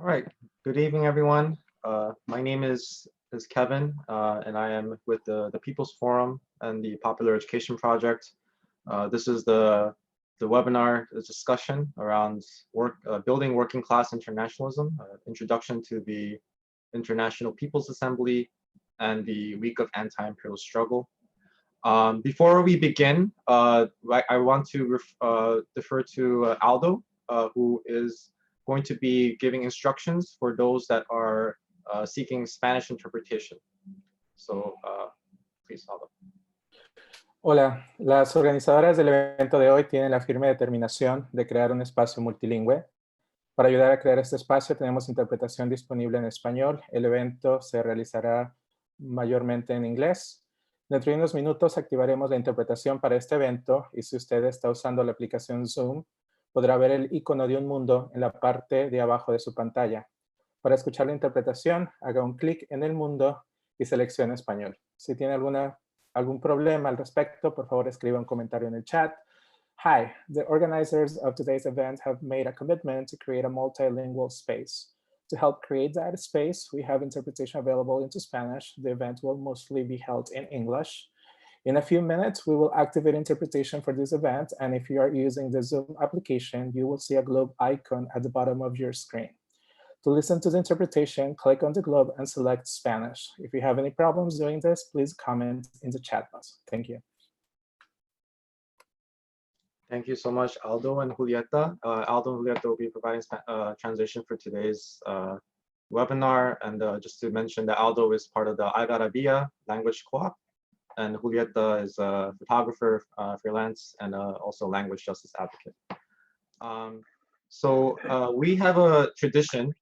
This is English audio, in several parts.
All right. Good evening, everyone. My name is Kevin, and I am with the People's Forum and the Popular Education Project. This is the webinar discussion around building working class internationalism, introduction to the International People's Assembly, and the Week of Anti-Imperialist Struggle. Before we begin, I want to defer to Aldo, who is going to be giving instructions for those that are seeking Spanish interpretation. So please, Aldo. Hola, las organizadoras del evento de hoy tienen la firme determinación de crear un espacio multilingüe. Para ayudar a crear este espacio tenemos interpretación disponible en español. El evento se realizará mayormente en inglés. Dentro de unos minutos activaremos la interpretación para este evento y si usted está usando la aplicación Zoom, podrá ver el icono de un mundo en la parte de abajo de su pantalla. Para escuchar la interpretación, haga un clic en el mundo y seleccione español. Si tiene algún problema al respecto, por favor escriba un comentario en el chat. Hi, the organizers of today's event have made a commitment to create a multilingual space. To help create that space, we have interpretation available into Spanish. The event will mostly be held in English. In a few minutes, we will activate interpretation for this event, and if you are using the Zoom application, you will see a globe icon at the bottom of your screen. To listen to the interpretation, click on the globe and select Spanish. If you have any problems doing this, please comment in the chat box. Thank you. Thank you so much, Aldo and Julieta. Aldo and Julieta will be providing translation for today's webinar. And just to mention that Aldo is part of the Algarabia language co-op, and Julieta is a photographer, freelance, and also language justice advocate. So we have a tradition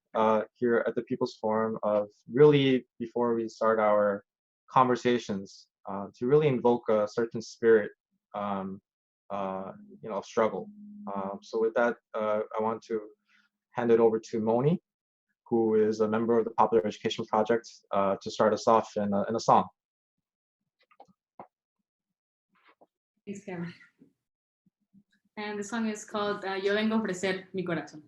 here at the People's Forum of really, before we start our conversations, to really invoke a certain spirit of struggle. So with that, I want to hand it over to Moni, who is a member of the Popular Education Project, to start us off in a song. Thanks, Kevin. And the song is called Yo vengo a ofrecer mi corazón.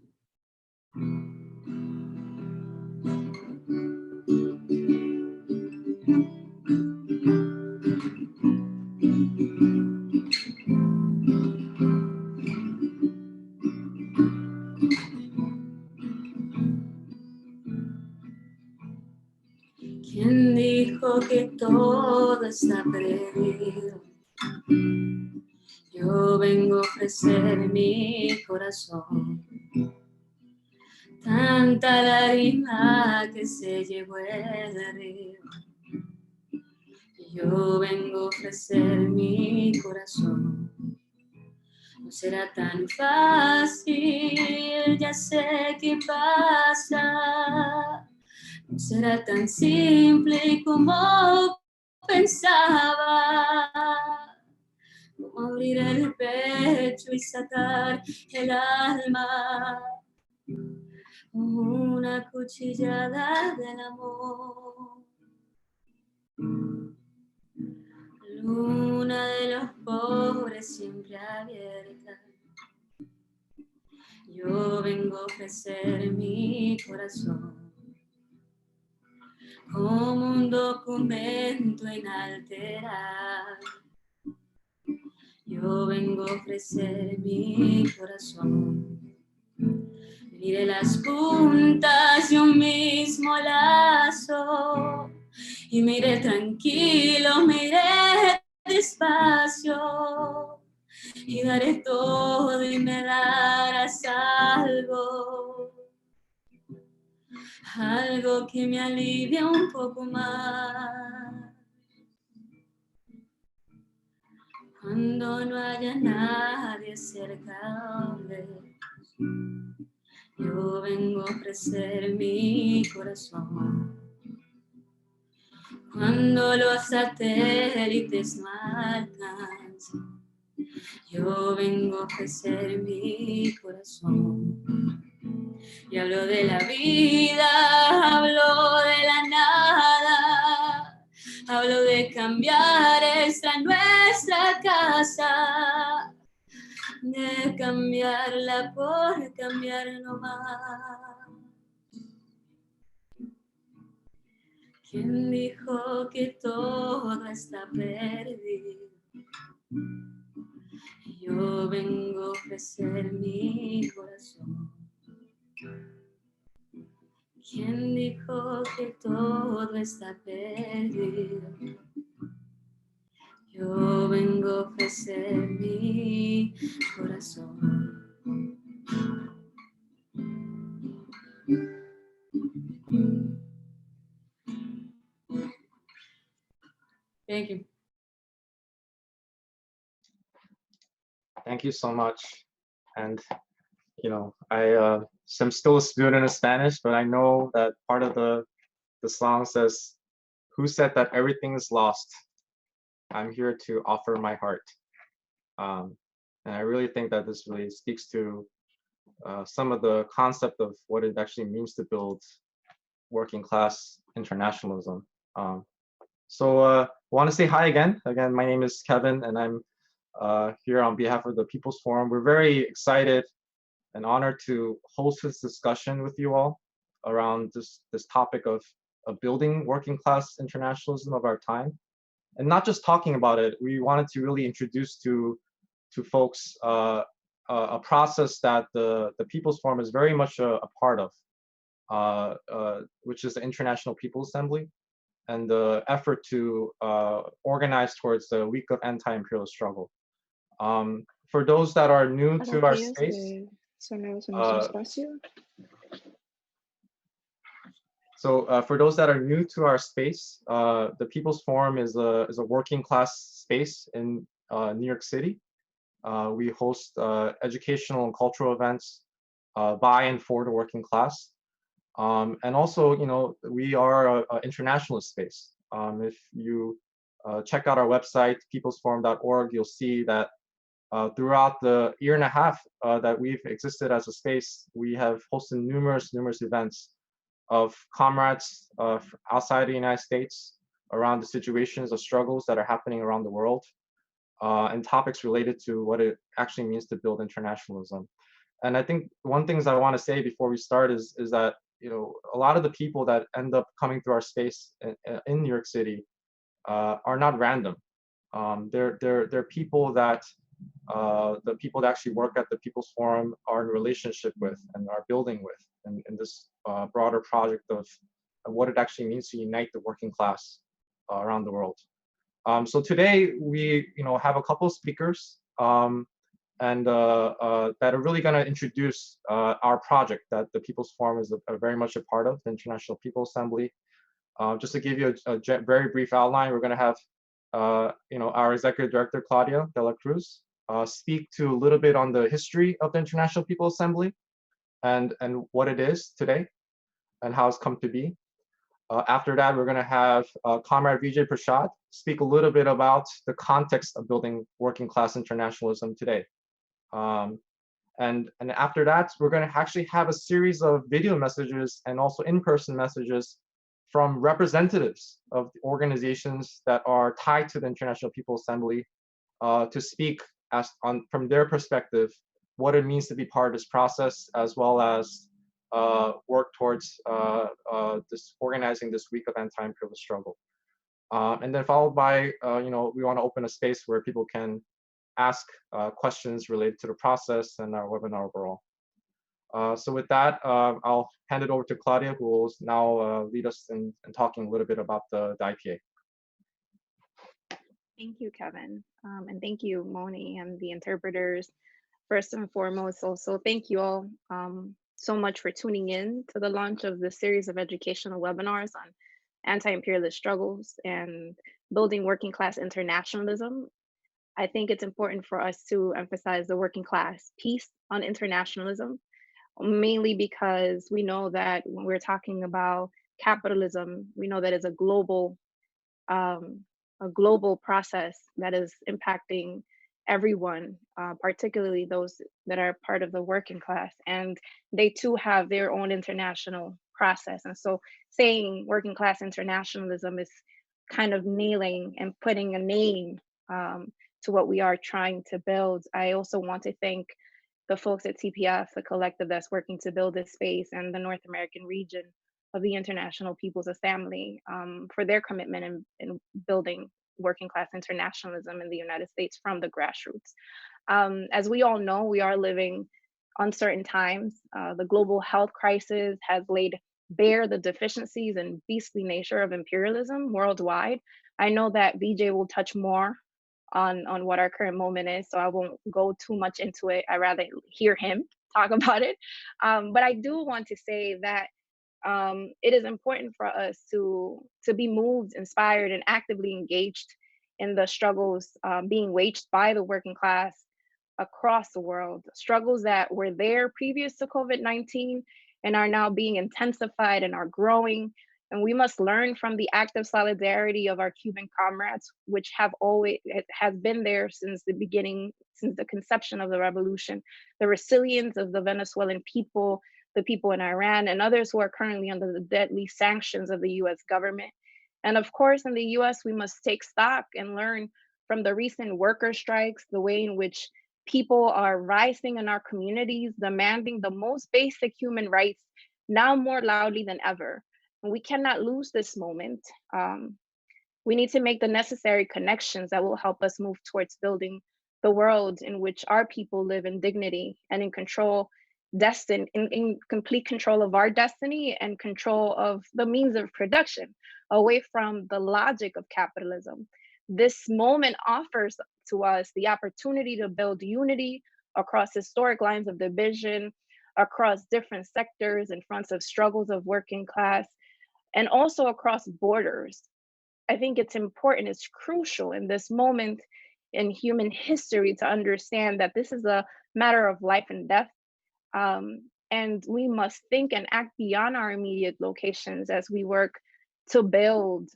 ¿Quién dijo que todo está perdido? Yo vengo a ofrecer mi corazón. Tanta lágrima que se llevó el río. Yo vengo a ofrecer mi corazón. No será tan fácil, ya sé qué pasa. No será tan simple como pensaba. Como abrir el pecho y sacar el alma. Una cuchillada del amor. Luna de los pobres siempre abierta. Yo vengo a ofrecer mi corazón. Como un documento inalterable. Yo vengo a ofrecer mi corazón. Mire las puntas de un mismo lazo. Y mire tranquilo, mire despacio. Y daré todo y me darás algo. Algo que me alivie un poco más. Cuando no haya nadie cerca de él, yo vengo a ofrecer mi corazón. Cuando los satélites no alcancen, yo vengo a ofrecer mi corazón. Y hablo de la vida, hablo de la nada, hablo de cambiar nuestra casa, de cambiarla por cambiar nomás. ¿Quién dijo que todo está perdido? Yo vengo a ofrecer mi corazón. ¿Quién dijo que todo está perdido? Yo vengo a ofrecer mi corazón. Thank you. Thank you so much. And I am still a student of Spanish, but I know that part of the song says, "Who said that everything is lost? I'm here to offer my heart." And I really think that this really speaks to some of the concept of what it actually means to build working class internationalism. So I want to say hi again. Again, my name is Kevin, and I'm here on behalf of the People's Forum. We're very excited and honored to host this discussion with you all around this topic of building working class internationalism of our time. And not just talking about it, we wanted to really introduce to folks a process that the People's Forum is very much a part of, which is the International People's Assembly, and the effort to organize towards the week of anti-imperialist struggle. For those that are new to our space, for those that are new to our space, the People's Forum is a working class space in New York City. We host educational and cultural events by and for the working class. And also, we are an internationalist space. If you check out our website, peoplesforum.org, you'll see that throughout the year and a half that we've existed as a space, we have hosted numerous events of comrades outside the United States around the situations of struggles that are happening around the world, and topics related to what it actually means to build internationalism. And I think one thing I want to say before we start is that a lot of the people that end up coming through our space in New York City are not random. They're people that the people that actually work at the People's Forum are in relationship with and are building with in this broader project of what it actually means to unite the working class around the world. So today we have a couple of speakers and that are really going to introduce our project that the People's Forum is very much a part of, the International People's Assembly. Just to give you a very brief outline, we're going to have our Executive Director, Claudia de la Cruz, speak to a little bit on the history of the International People's Assembly and what it is today and how it's come to be. After that, we're going to have Comrade Vijay Prashad speak a little bit about the context of building working class internationalism today. And after that, we're going to actually have a series of video messages and also in-person messages from representatives of the organizations that are tied to the International People's Assembly to speak from their perspective what it means to be part of this process, as well as work towards organizing this week of anti-imperialist struggle. And then followed by, we want to open a space where people can ask questions related to the process and our webinar overall. So with that, I'll hand it over to Claudia, who will now lead us in talking a little bit about the IPA. Thank you, Kevin. And thank you, Moni, and the interpreters. First and foremost, also, thank you all so much for tuning in to the launch of this series of educational webinars on anti-imperialist struggles and building working class internationalism. I think it's important for us to emphasize the working class piece on internationalism, mainly because we know that when we're talking about capitalism, we know that it's a global process that is impacting everyone, particularly those that are part of the working class, and they too have their own international process. And so saying working class internationalism is kind of nailing and putting a name to what we are trying to build. I also want to thank the folks at TPF, the collective that's working to build this space, and the North American region of the International People's Assembly for their commitment in building working class internationalism in the United States from the grassroots. As we all know, we are living uncertain times. The global health crisis has laid bare the deficiencies and beastly nature of imperialism worldwide. I know that Vijay will touch more on what our current moment is, so I won't go too much into it. I'd rather hear him talk about it. But I do want to say that it is important for us to be moved, inspired, and actively engaged in the struggles being waged by the working class across the world, struggles that were there previous to COVID-19 and are now being intensified and are growing. And we must learn from the active solidarity of our Cuban comrades, which has been there since the beginning, since the conception of the revolution, the resilience of the Venezuelan people, the people in Iran, and others who are currently under the deadly sanctions of the US government. And of course, in the US, we must take stock and learn from the recent worker strikes, the way in which people are rising in our communities, demanding the most basic human rights now more loudly than ever. And we cannot lose this moment. We need to make the necessary connections that will help us move towards building the world in which our people live in dignity and in control, in complete control of our destiny and control of the means of production, away from the logic of capitalism. This moment offers to us the opportunity to build unity across historic lines of division, across different sectors in front of struggles of working class, and also across borders. I think it's important, it's crucial in this moment in human history to understand that this is a matter of life and death. And we must think and act beyond our immediate locations as we work to build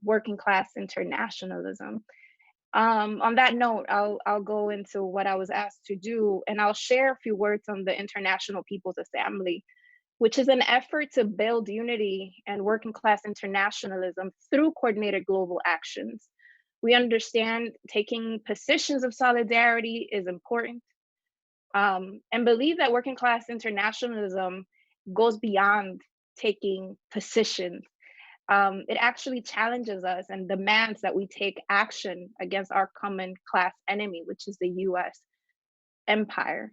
working class internationalism. On that note, I'll go into what I was asked to do, and I'll share a few words on the International People's Assembly, which is an effort to build unity and working class internationalism through coordinated global actions. We understand taking positions of solidarity is important, and believe that working class internationalism goes beyond taking positions. It actually challenges us and demands that we take action against our common class enemy, which is the US empire.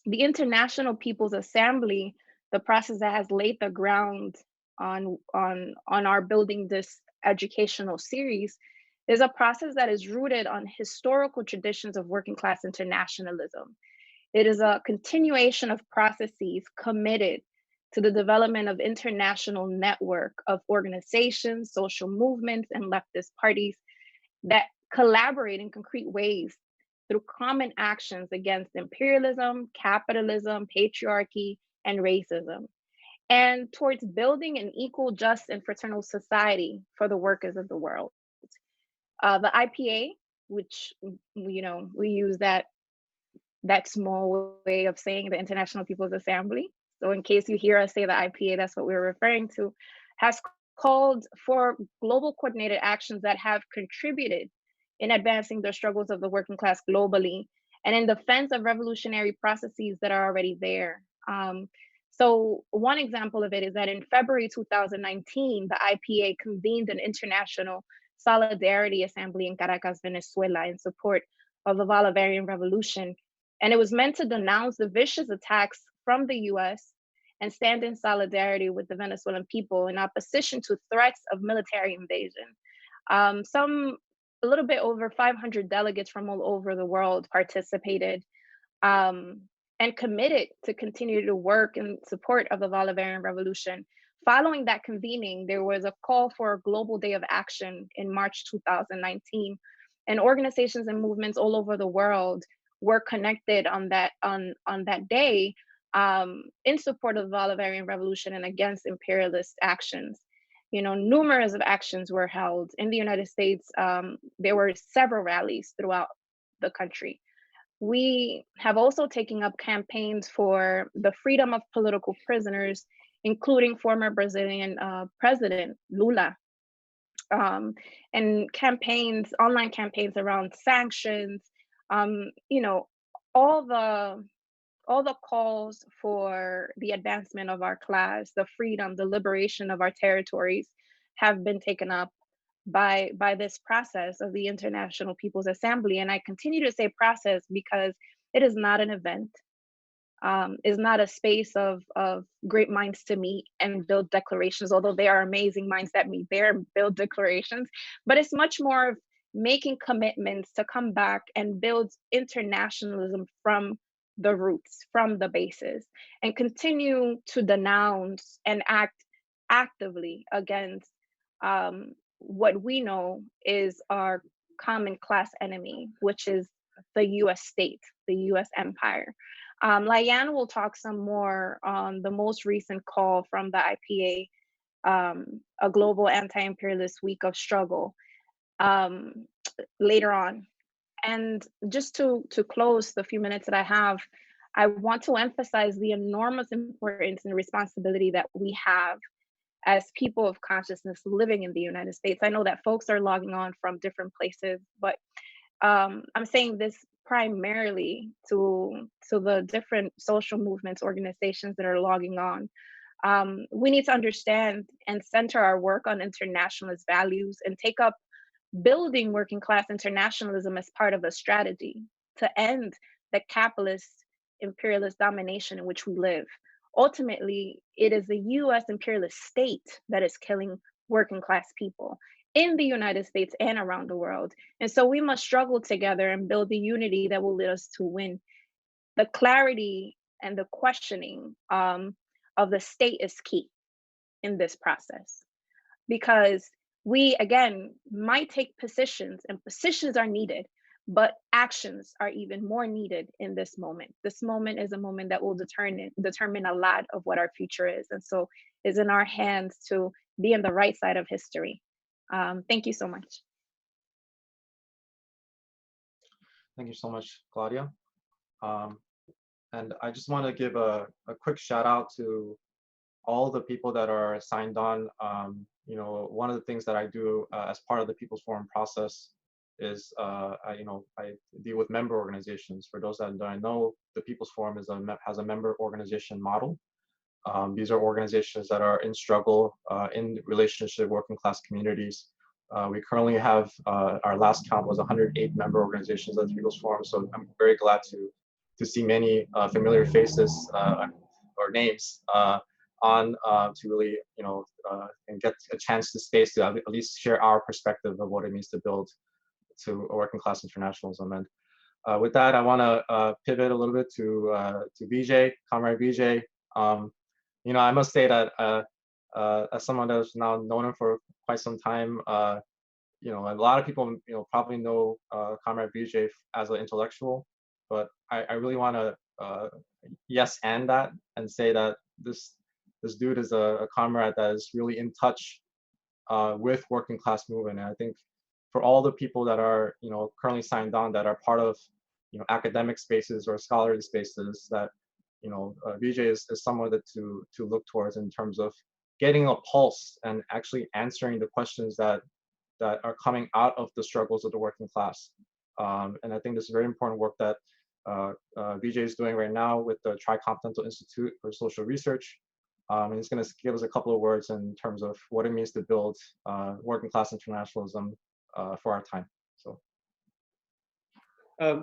The International People's Assembly, the process that has laid the ground on our building this educational series, is a process that is rooted on historical traditions of working class internationalism. It is a continuation of processes committed to the development of international network of organizations, social movements, and leftist parties that collaborate in concrete ways through common actions against imperialism, capitalism, patriarchy, and racism, and towards building an equal, just, and fraternal society for the workers of the world. The IPA, which we use that small way of saying the International People's Assembly. So in case you hear us say the IPA, that's what we're referring to, has called for global coordinated actions that have contributed in advancing the struggles of the working class globally and in defense of revolutionary processes that are already there. So one example of it is that in February 2019, the IPA convened an international solidarity assembly in Caracas, Venezuela, in support of the Bolivarian Revolution. And it was meant to denounce the vicious attacks from the US and stand in solidarity with the Venezuelan people in opposition to threats of military invasion. A little bit over 500 delegates from all over the world participated and committed to continue to work in support of the Bolivarian Revolution. Following that convening, there was a call for a global day of action in March 2019, and organizations and movements all over the world were connected on that day in support of the Bolivarian Revolution and against imperialist actions. Numerous of actions were held in the United States. There were several rallies throughout the country. We have also taken up campaigns for the freedom of political prisoners, including former Brazilian President Lula, and online campaigns around sanctions. All all the calls for the advancement of our class, the freedom, the liberation of our territories have been taken up by this process of the International People's Assembly. And I continue to say process because it is not an event, is not a space of great minds to meet and build declarations, although they are amazing minds that meet there and build declarations. But it's much more of making commitments to come back and build internationalism from the roots, from the bases, and continue to denounce and act actively against what we know is our common class enemy, which is the US state, the US empire. Lyanne will talk some more on the most recent call from the IPA, a global anti-imperialist week of struggle, later on. And just to close the few minutes that I have, I want to emphasize the enormous importance and responsibility that we have as people of consciousness living in the United States. I know that folks are logging on from different places, but I'm saying this primarily to the different social movements, organizations that are logging on. We need to understand and center our work on internationalist values and take up building working class internationalism as part of a strategy to end the capitalist imperialist domination in which we live. Ultimately, it is the US imperialist state that is killing working class people in the United States and around the world. And so we must struggle together and build the unity that will lead us to win. The clarity and the questioning of the state is key in this process, because we, again, might take positions, and positions are needed, but actions are even more needed in this moment. This moment is a moment that will determine a lot of what our future is. And so it's in our hands to be on the right side of history. Thank you so much. Thank you so much, Claudia. And I just want to give a quick shout out to all the people that are signed on. You know, one of the things that I do as part of the People's Forum process is, I deal with member organizations. For those that don't know, the People's Forum has a member organization model. These are organizations that are in struggle in relationship working class communities. We currently have, our last count was 108 member organizations at the People's Forum. So I'm very glad to see many familiar faces or names on to really, and get a chance to space to at least share our perspective of what it means to build to a working class internationalism. And with that, I want to pivot a little bit to Vijay, Comrade Vijay. I must say that as someone that's now known him for quite some time, a lot of people, probably know Comrade Vijay as an intellectual, but I really want to yes and that and say that this dude is a comrade that is really in touch with working class movement. And I think for all the people that are currently signed on, that are part of academic spaces or scholarly spaces, that Vijay is someone that to look towards in terms of getting a pulse and actually answering the questions that are coming out of the struggles of the working class. And I think this is very important work that Vijay is doing right now with the Tricontinental Institute for Social Research. And he's going to give us a couple of words in terms of what it means to build working class internationalism for our time. So,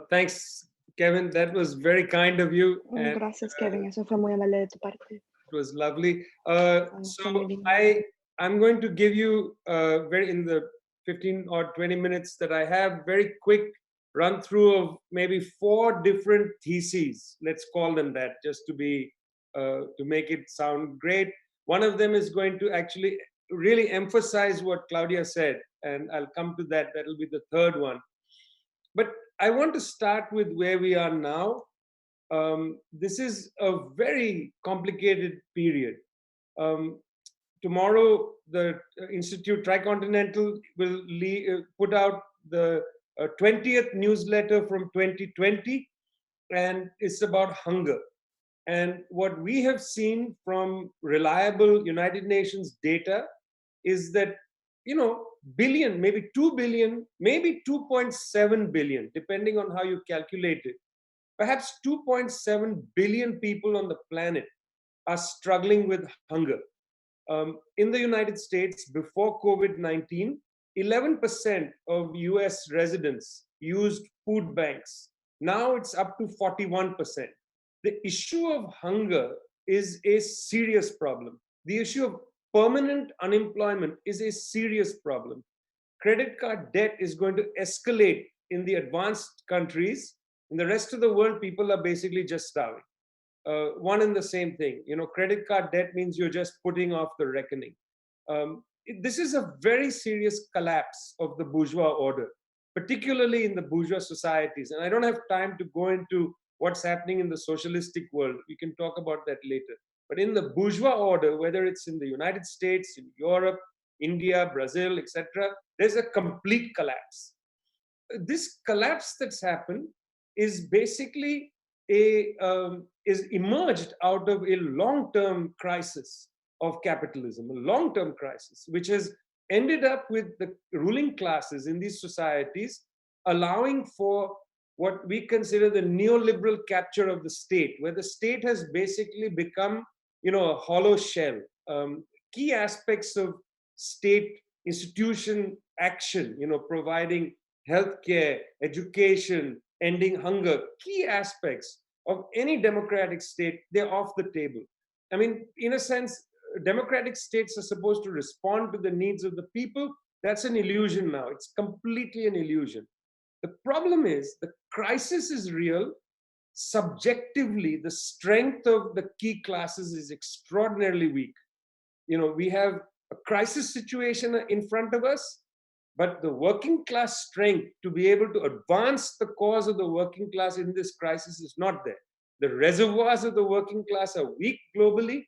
thanks, Kevin. That was very kind of you. And, gracias, Kevin. Eso fue muy amable de tu parte. it was lovely. Fue muy lindo. I'm going to give you in the 15 or 20 minutes that I have, very quick run through of maybe 4 different theses. Let's call them that, just to be to make it sound great. One of them is going to actually really emphasize what Claudia said, and I'll come to that. That'll be the third one. But I want to start with where we are now. This is a very complicated period. Tomorrow, the Institute Tricontinental will put out the 20th newsletter from 2020, and it's about hunger. And what we have seen from reliable United Nations data is that, billion, maybe 2 billion, maybe 2.7 billion, depending on how you calculate it, perhaps 2.7 billion people on the planet are struggling with hunger. In the United States, before COVID-19, 11% of US residents used food banks. Now it's up to 41%. The issue of hunger is a serious problem. The issue of permanent unemployment is a serious problem. Credit card debt is going to escalate in the advanced countries. In the rest of the world, people are basically just starving. One and the same thing. Credit card debt means you're just putting off the reckoning. This is a very serious collapse of the bourgeois order, particularly in the bourgeois societies. And I don't have time to go into what's happening in the socialistic world. We can talk about that later. But in the bourgeois order, whether it's in the United States, in Europe, India, Brazil, etc., there's a complete collapse. This collapse that's happened is basically is emerged out of a long-term crisis of capitalism, a long-term crisis, which has ended up with the ruling classes in these societies allowing for what we consider the neoliberal capture of the state, where the state has basically become, a hollow shell. Key aspects of state institution action, providing healthcare, education, ending hunger, key aspects of any democratic state, they're off the table. I mean, in a sense, democratic states are supposed to respond to the needs of the people. That's an illusion now. It's completely an illusion. The problem is the crisis is real. Subjectively, the strength of the key classes is extraordinarily weak. We have a crisis situation in front of us, but the working class strength to be able to advance the cause of the working class in this crisis is not there. The reservoirs of the working class are weak globally.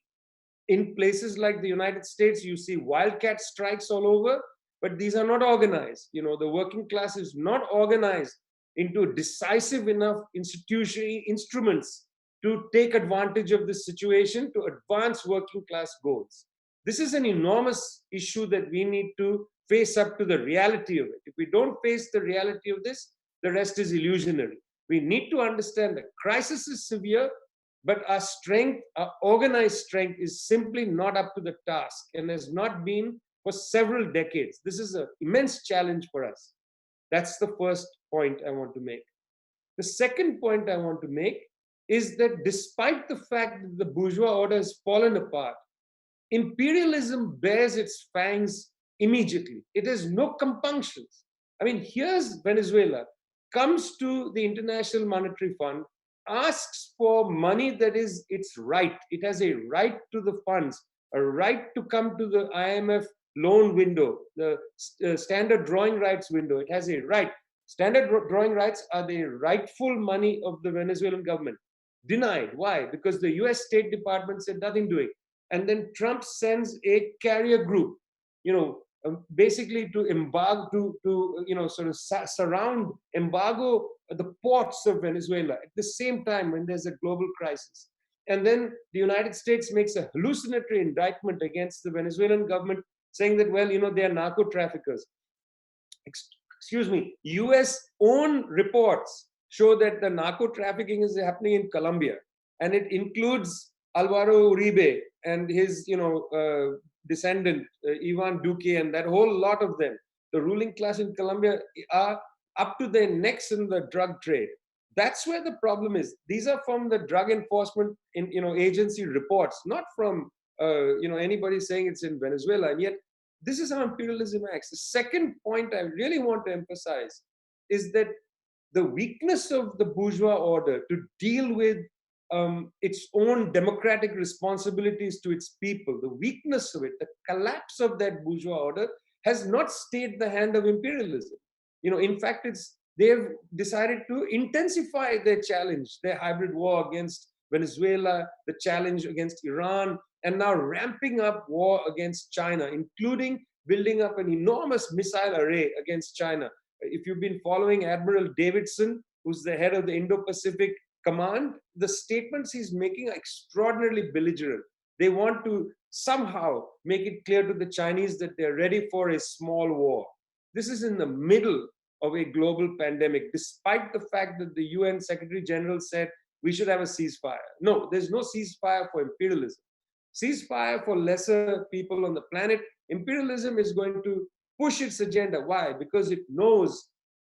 In places like the United States, you see wildcat strikes all over, but these are not organized. The working class is not organized into decisive enough instruments to take advantage of this situation to advance working class goals. This is an enormous issue that we need to face up to the reality of it. If we don't face the reality of this, the rest is illusionary. We need to understand the crisis is severe, but our strength, our organized strength, is simply not up to the task and has not been for several decades. This is an immense challenge for us. That's the first point I want to make. The second point I want to make is that despite the fact that the bourgeois order has fallen apart, imperialism bears its fangs immediately. It has no compunctions. I mean, here's Venezuela, comes to the International Monetary Fund, asks for money that is its right. It has a right to the funds, a right to come to the IMF loan window, the standard drawing rights window. It has a right. Standard drawing rights are the rightful money of the Venezuelan government. Denied. Why? Because the US State Department said nothing doing. And then Trump sends a carrier group, basically to embargo, surround, embargo the ports of Venezuela at the same time when there's a global crisis. And then the United States makes a hallucinatory indictment against the Venezuelan government saying that, well, they are narco traffickers. Excuse me, US own reports show that the narco trafficking is happening in Colombia, and it includes Alvaro Uribe and his, descendant, Ivan Duque, and that whole lot of them. The ruling class in Colombia are up to their necks in the drug trade. That's where the problem is. These are from the drug enforcement agency reports, not from anybody saying it's in Venezuela. And yet, this is how imperialism acts. The second point I really want to emphasize is that the weakness of the bourgeois order to deal with its own democratic responsibilities to its people, the weakness of it, the collapse of that bourgeois order has not stayed the hand of imperialism. In fact, they've decided to intensify their challenge, their hybrid war against Venezuela, the challenge against Iran, and now ramping up war against China, including building up an enormous missile array against China. If you've been following Admiral Davidson, who's the head of the Indo-Pacific Command, the statements he's making are extraordinarily belligerent. They want to somehow make it clear to the Chinese that they're ready for a small war. This is in the middle of a global pandemic, despite the fact that the UN Secretary General said we should have a ceasefire. No, there's no ceasefire for imperialism. Ceasefire for lesser people on the planet. Imperialism is going to push its agenda. Why? Because it knows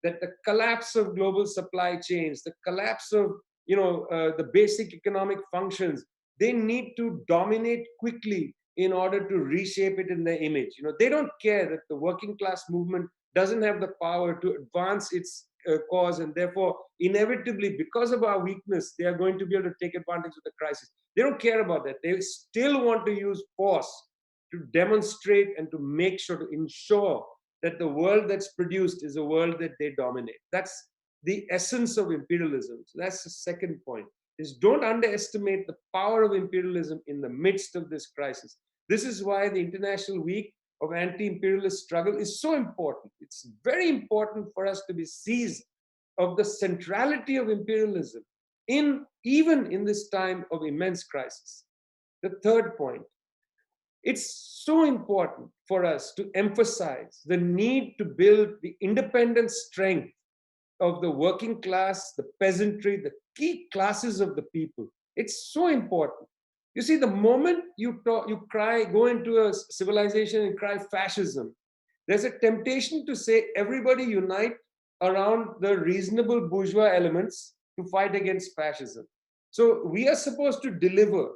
that the collapse of global supply chains, the collapse of the basic economic functions, they need to dominate quickly in order to reshape it in their image. They don't care that the working class movement doesn't have the power to advance its cause, and therefore inevitably, because of our weakness, they are going to be able to take advantage of the crisis. They don't care about that. They still want to use force to demonstrate and to make sure, to ensure that the world that's produced is a world that they dominate. That's the essence of imperialism. So that's the second point, is don't underestimate the power of imperialism in the midst of this crisis. This is why the International Week of Anti-Imperialist Struggle is so important. It's very important for us to be seized of the centrality of imperialism even in this time of immense crisis. The third point, it's so important for us to emphasize the need to build the independent strength of the working class, the peasantry, the key classes of the people. It's so important. You see, the moment you go into a civilization and cry fascism, there's a temptation to say everybody unite around the reasonable bourgeois elements to fight against fascism. So we are supposed to deliver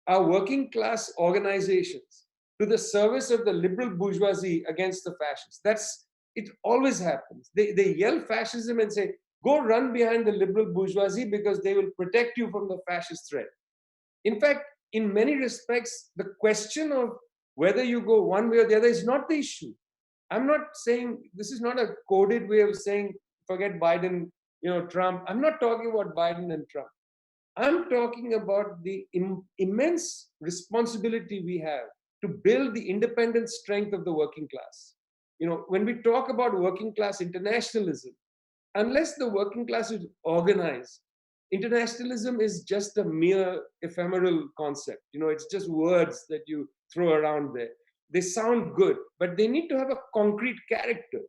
our working class organizations to the service of the liberal bourgeoisie against the fascists. It always happens. They yell fascism and say, go run behind the liberal bourgeoisie because they will protect you from the fascist threat. In fact, in many respects, the question of whether you go one way or the other is not the issue. I'm not saying, this is not a coded way of saying, forget Biden, Trump. I'm not talking about Biden and Trump. I'm talking about the immense responsibility we have to build the independent strength of the working class. When we talk about working class internationalism, unless the working class is organized, internationalism is just a mere ephemeral concept. It's just words that you throw around there. They sound good, but they need to have a concrete character.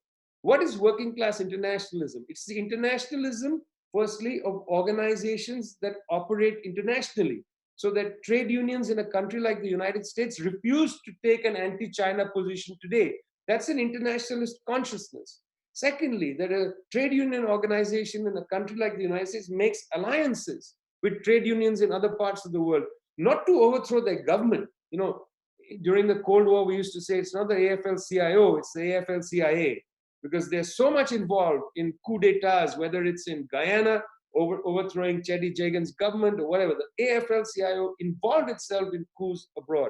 What is working class internationalism? It's the internationalism, firstly, of organizations that operate internationally, so that trade unions in a country like the United States refuse to take an anti-China position today. That's an internationalist consciousness. Secondly, that a trade union organization in a country like the United States makes alliances with trade unions in other parts of the world, not to overthrow their government. During the Cold War, we used to say it's not the AFL-CIO, it's the AFL-CIA, because there's so much involved in coup d'etats, whether it's in Guyana, overthrowing Chetty Jagan's government or whatever. The AFL-CIO involved itself in coups abroad.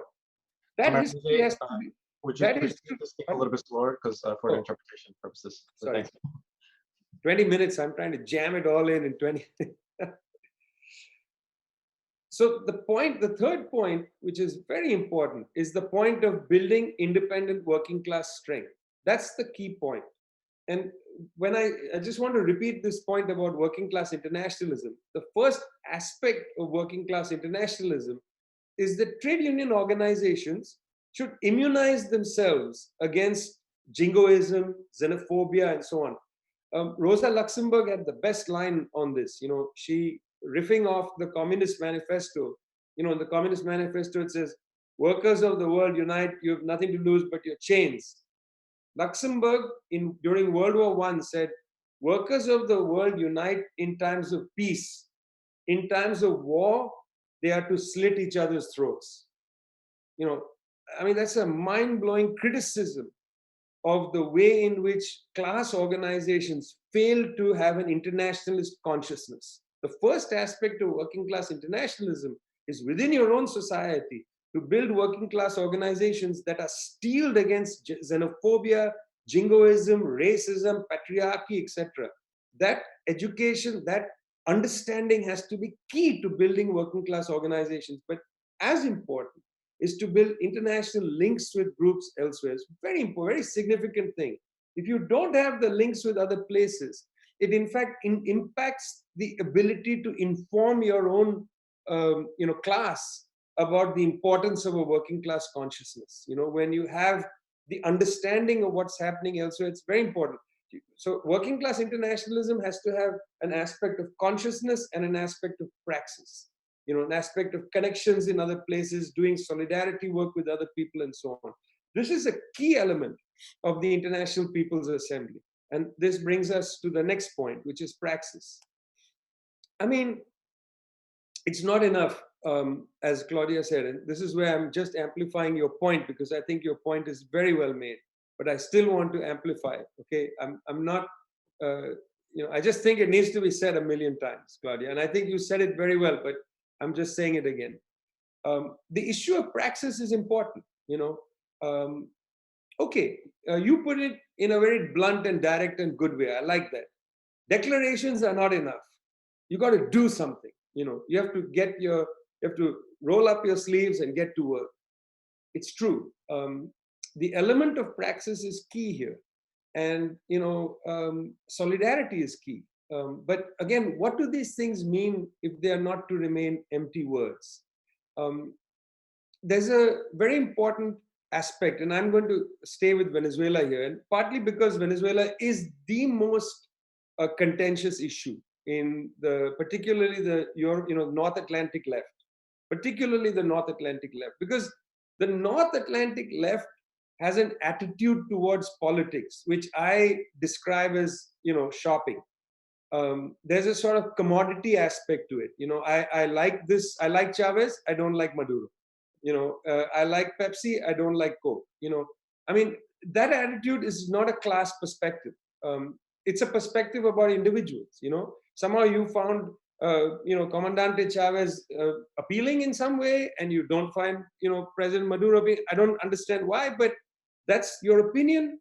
That history has to be... Would you please speak a little bit slower, because for the interpretation purposes? Sorry. 20 minutes, I'm trying to jam it all in 20 minutes. So the third point, which is very important, is the point of building independent working class strength. That's the key point. And when I just want to repeat this point about working class internationalism, the first aspect of working class internationalism is that trade union organizations should immunize themselves against jingoism, xenophobia, and so on. Rosa Luxemburg had the best line on this. She, riffing off the Communist Manifesto, in the Communist Manifesto, it says, workers of the world unite, you have nothing to lose but your chains. Luxemburg, during World War I, said, workers of the world unite in times of peace. In times of war, they are to slit each other's throats. That's a mind-blowing criticism of the way in which class organizations fail to have an internationalist consciousness. The first aspect of working class internationalism is within your own society to build working class organizations that are steeled against xenophobia, jingoism, racism, patriarchy, etc. That education, that understanding has to be key to building working class organizations. But as important is to build international links with groups elsewhere. It's very important, very significant thing. If you don't have the links with other places, it in fact impacts the ability to inform your own class about the importance of a working class consciousness. When you have the understanding of what's happening elsewhere, it's very important. So working class internationalism has to have an aspect of consciousness and an aspect of praxis, an aspect of connections in other places, doing solidarity work with other people and so on. This is a key element of the International People's Assembly. And this brings us to the next point, which is praxis. I mean, it's not enough, as Claudia said, and this is where I'm just amplifying your point, because I think your point is very well made, but I still want to amplify it, okay? I'm not, I just think it needs to be said a million times, Claudia, and I think you said it very well, but I'm just saying it again. The issue of praxis is important, okay, you put it in a very blunt and direct and good way. I like that. Declarations are not enough. You got to do something. You have to roll up your sleeves and get to work. It's true. The element of praxis is key here, and solidarity is key. But again, what do these things mean if they are not to remain empty words? There's a very important aspect, and I'm going to stay with Venezuela here, and partly because Venezuela is the most contentious issue in particularly the North Atlantic left, particularly the North Atlantic left, because the North Atlantic left has an attitude towards politics, which I describe as shopping. There's a sort of commodity aspect to it. I like this. I like Chavez. I don't like Maduro. I like Pepsi. I don't like Coke. I mean, that attitude is not a class perspective. It's a perspective about individuals. Somehow you found Comandante Chavez appealing in some way, and you don't find President Maduro. I don't understand why, but that's your opinion,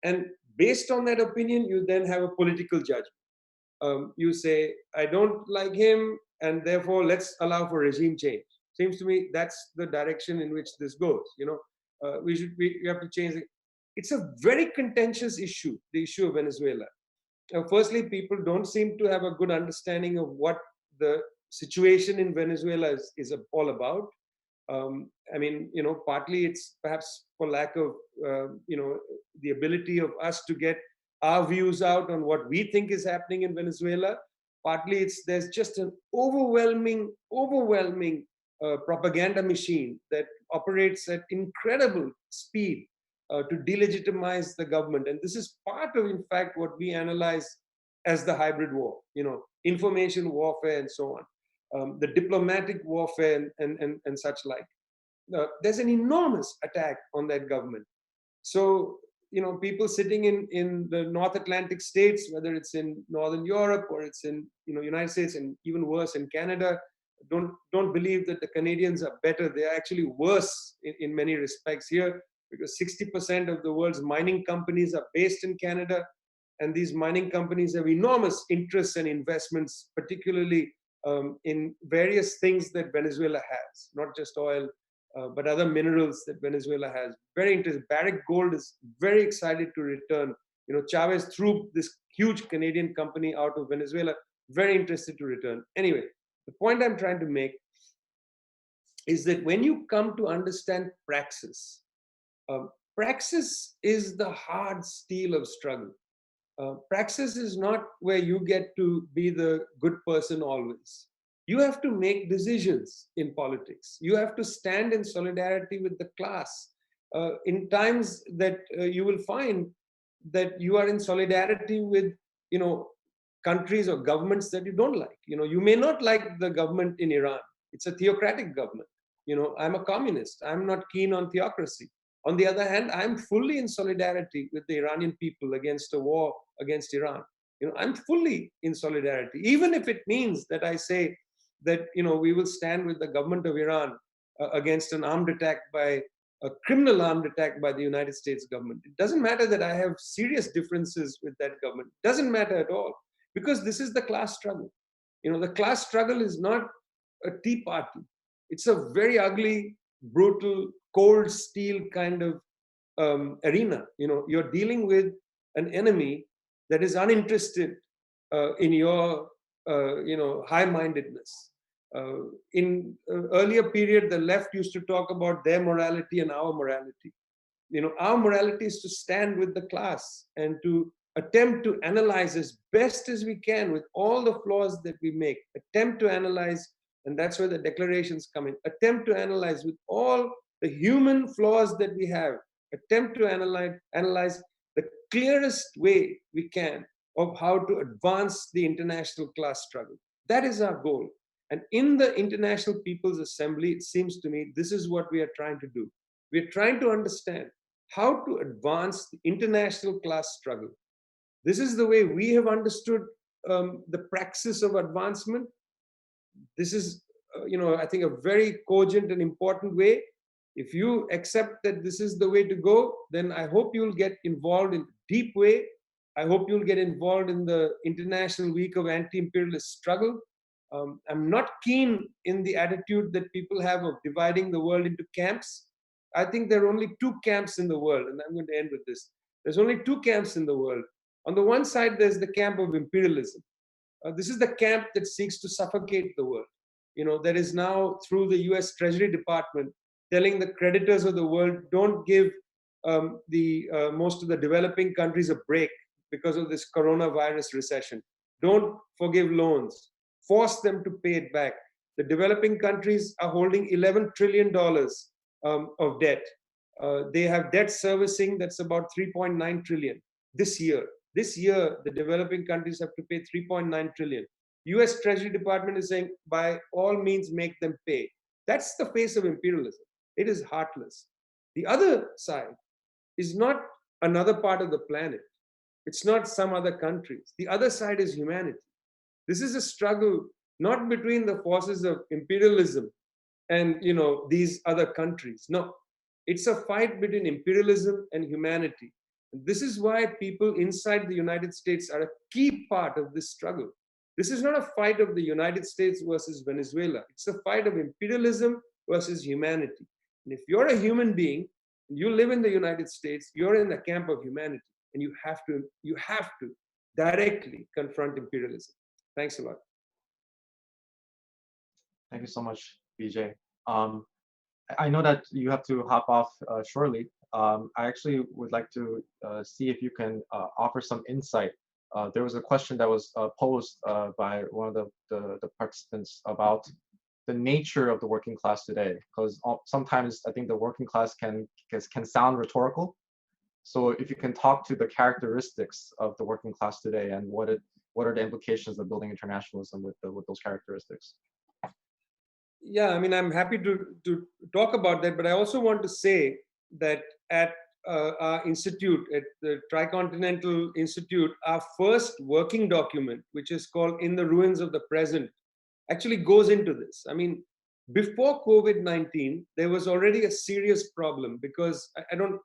and based on that opinion, you then have a political judgment. You say, I don't like him, and therefore let's allow for regime change. Seems to me that's the direction in which this goes. We have to change it. It's a very contentious issue, the issue of Venezuela. Firstly, people don't seem to have a good understanding of what the situation in Venezuela is all about. I mean, partly it's perhaps for lack of, the ability of us to get our views out on what we think is happening in Venezuela. Partly there's just an overwhelming propaganda machine that operates at incredible speed to delegitimize the government. And this is part of, in fact, what we analyze as the hybrid war, information warfare and so on, the diplomatic warfare and such like. There's an enormous attack on that government. So, people sitting in the North Atlantic states, whether it's in Northern Europe or it's in, United States, and even worse in Canada, don't believe that the Canadians are better. They're actually worse in many respects here, because 60% of the world's mining companies are based in Canada, and these mining companies have enormous interests and investments, particularly in various things that Venezuela has, not just oil, but other minerals that Venezuela has. Very interesting. Barrick Gold is very excited to return. Chavez threw this huge Canadian company out of Venezuela, very interested to return. Anyway, the point I'm trying to make is that when you come to understand praxis, praxis is the hard steel of struggle. Praxis is not where you get to be the good person always. You have to make decisions in politics. You have to stand in solidarity with the class. In times that you will find that you are in solidarity with, countries or governments that you don't like. You may not like the government in Iran. It's a theocratic government. I'm a communist. I'm not keen on theocracy. On the other hand, I'm fully in solidarity with the Iranian people against a war against Iran. I'm fully in solidarity, even if it means that I say that, we will stand with the government of Iran against an armed attack a criminal armed attack by the United States government. It doesn't matter that I have serious differences with that government. It doesn't matter at all, because this is the class struggle. The class struggle is not a tea party. It's a very ugly, brutal, cold steel kind of arena. You're dealing with an enemy that is uninterested in your, high-mindedness. In earlier period, the left used to talk about their morality and our morality. Our morality is to stand with the class and to attempt to analyze as best as we can with all the flaws that we make, attempt to analyze, and that's where the declarations come in, attempt to analyze with all the human flaws that we have, attempt to analyze the clearest way we can of how to advance the international class struggle. That is our goal. And in the International People's Assembly, it seems to me, this is what we are trying to do. We are trying to understand how to advance the international class struggle. This is the way we have understood the praxis of advancement. This is, I think, a very cogent and important way. If you accept that this is the way to go, then I hope you'll get involved in a deep way. I hope you'll get involved in the International Week of Anti-Imperialist Struggle. I'm not keen in the attitude that people have of dividing the world into camps. I think there are only two camps in the world, and I'm going to end with this. There's only two camps in the world. On the one side, there's the camp of imperialism. This is the camp that seeks to suffocate the world. There is now, through the US Treasury Department, telling the creditors of the world, don't give most of the developing countries a break because of this coronavirus recession. Don't forgive loans. Force them to pay it back. The developing countries are holding $11 trillion of debt. They have debt servicing that's about 3.9 trillion this year. This year, the developing countries have to pay 3.9 trillion. US Treasury Department is saying, by all means, make them pay. That's the face of imperialism. It is heartless. The other side is not another part of the planet. It's not some other countries. The other side is humanity. This is a struggle not between the forces of imperialism and these other countries. No, it's a fight between imperialism and humanity. This is why people inside the United States are a key part of this struggle. This is not a fight of the United States versus Venezuela. It's a fight of imperialism versus humanity. And if you're a human being, and you live in the United States, you're in the camp of humanity, and you have to directly confront imperialism. Thanks a lot. Thank you so much, Vijay. I know that you have to hop off shortly. I actually would like to see if you can offer some insight. There was a question that was posed by one of the participants about the nature of the working class today, because sometimes I think the working class can sound rhetorical. So if you can talk to the characteristics of the working class today and what are the implications of building internationalism with those characteristics? Yeah, I mean, I'm happy to talk about that, but I also want to say that at our institute, at the Tricontinental Institute, our first working document, which is called In the Ruins of the Present, actually goes into this. I mean, before COVID-19, there was already a serious problem because we don't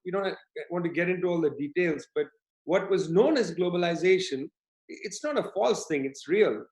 want to get into all the details, but what was known as globalization, it's not a false thing, it's real.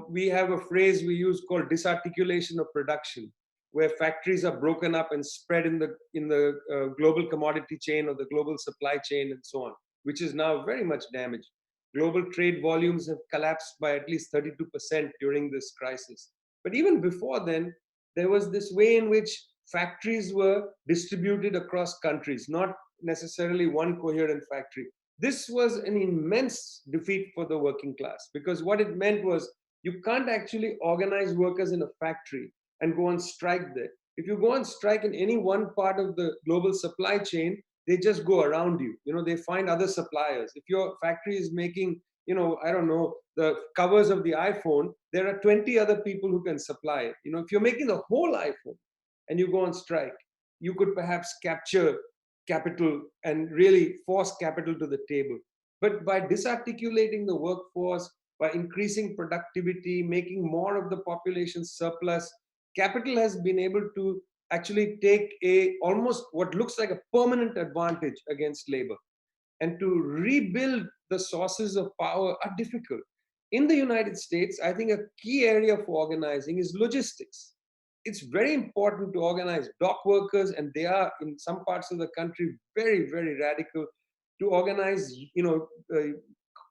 We have a phrase we use called disarticulation of production, where factories are broken up and spread in the global commodity chain or the global supply chain and so on, which is now very much damaged. Global trade volumes have collapsed by at least 32% during this crisis. But even before then, there was this way in which factories were distributed across countries, not necessarily one coherent factory. This was an immense defeat for the working class, because what it meant was you can't actually organize workers in a factory and go on strike there. If you go on strike in any one part of the global supply chain, they just go around you. They find other suppliers. If your factory is making, the covers of the iPhone, there are 20 other people who can supply it. If you're making the whole iPhone and you go on strike, you could perhaps capture capital and really force capital to the table. But by disarticulating the workforce, by increasing productivity, making more of the population surplus, capital has been able to actually take almost what looks like a permanent advantage against labor. And to rebuild the sources of power are difficult. In the United States, I think a key area for organizing is logistics. It's very important to organize dock workers, and they are in some parts of the country very, very radical, to organize,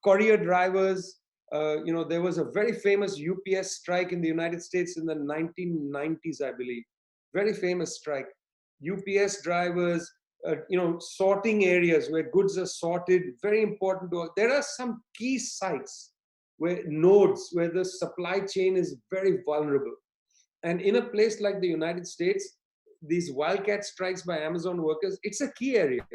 courier drivers. There was a very famous UPS strike in the United States in the 1990s, I believe. Very famous strike. UPS drivers, sorting areas where goods are sorted, very important. There are some key sites nodes where the supply chain is very vulnerable. And in a place like the United States, these wildcat strikes by Amazon workers, it's a key area.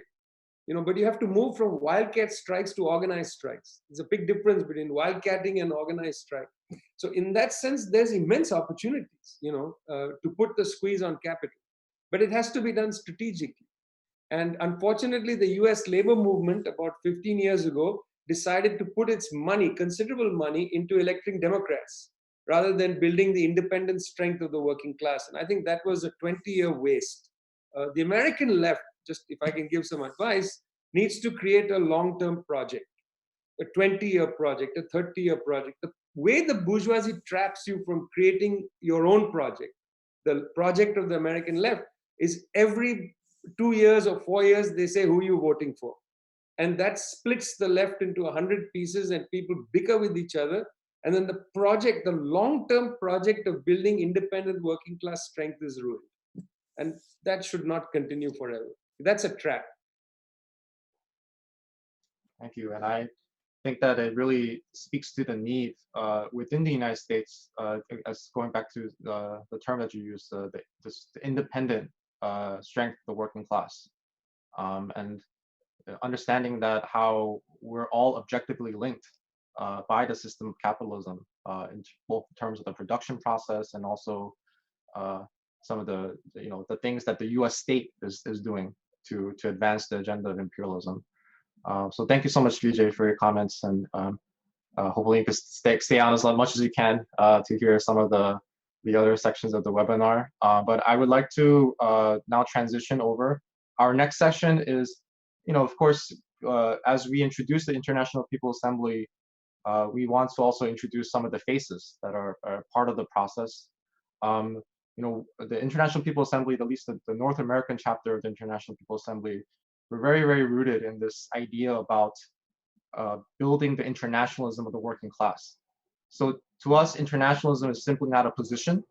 But you have to move from wildcat strikes to organized strikes. There's a big difference between wildcatting and organized strike. So in that sense, there's immense opportunities, to put the squeeze on capital. But it has to be done strategically. And unfortunately, the US labor movement about 15 years ago decided to put its money, considerable money, into electing Democrats rather than building the independent strength of the working class. And I think that was a 20-year waste. The American left, just if I can give some advice, needs to create a long-term project, a 20-year project, a 30-year project. The way the bourgeoisie traps you from creating your own project, the project of the American left, is every 2 years or 4 years, they say, who are you voting for? And that splits the left into 100 pieces and people bicker with each other. And then the project, the long-term project of building independent working class strength is ruined. And that should not continue forever. That's a trap. Thank you. And I think that it really speaks to the need within the United States, as going back to the term that you used, the independent strength of the working class. And understanding that how we're all objectively linked by the system of capitalism, in both terms of the production process and also some of the things that the U.S. state is doing to advance the agenda of imperialism. So thank you so much, Vijay, for your comments, and hopefully you can stay on as much as you can to hear some of the other sections of the webinar. But I would like to now transition over. Our next session is, of course, as we introduce the International People's Assembly, we want to also introduce some of the faces that are part of the process. The International People's Assembly, at least the North American chapter of the International People's Assembly, we're very, very rooted in this idea about building the internationalism of the working class. So to us, internationalism is simply not a position,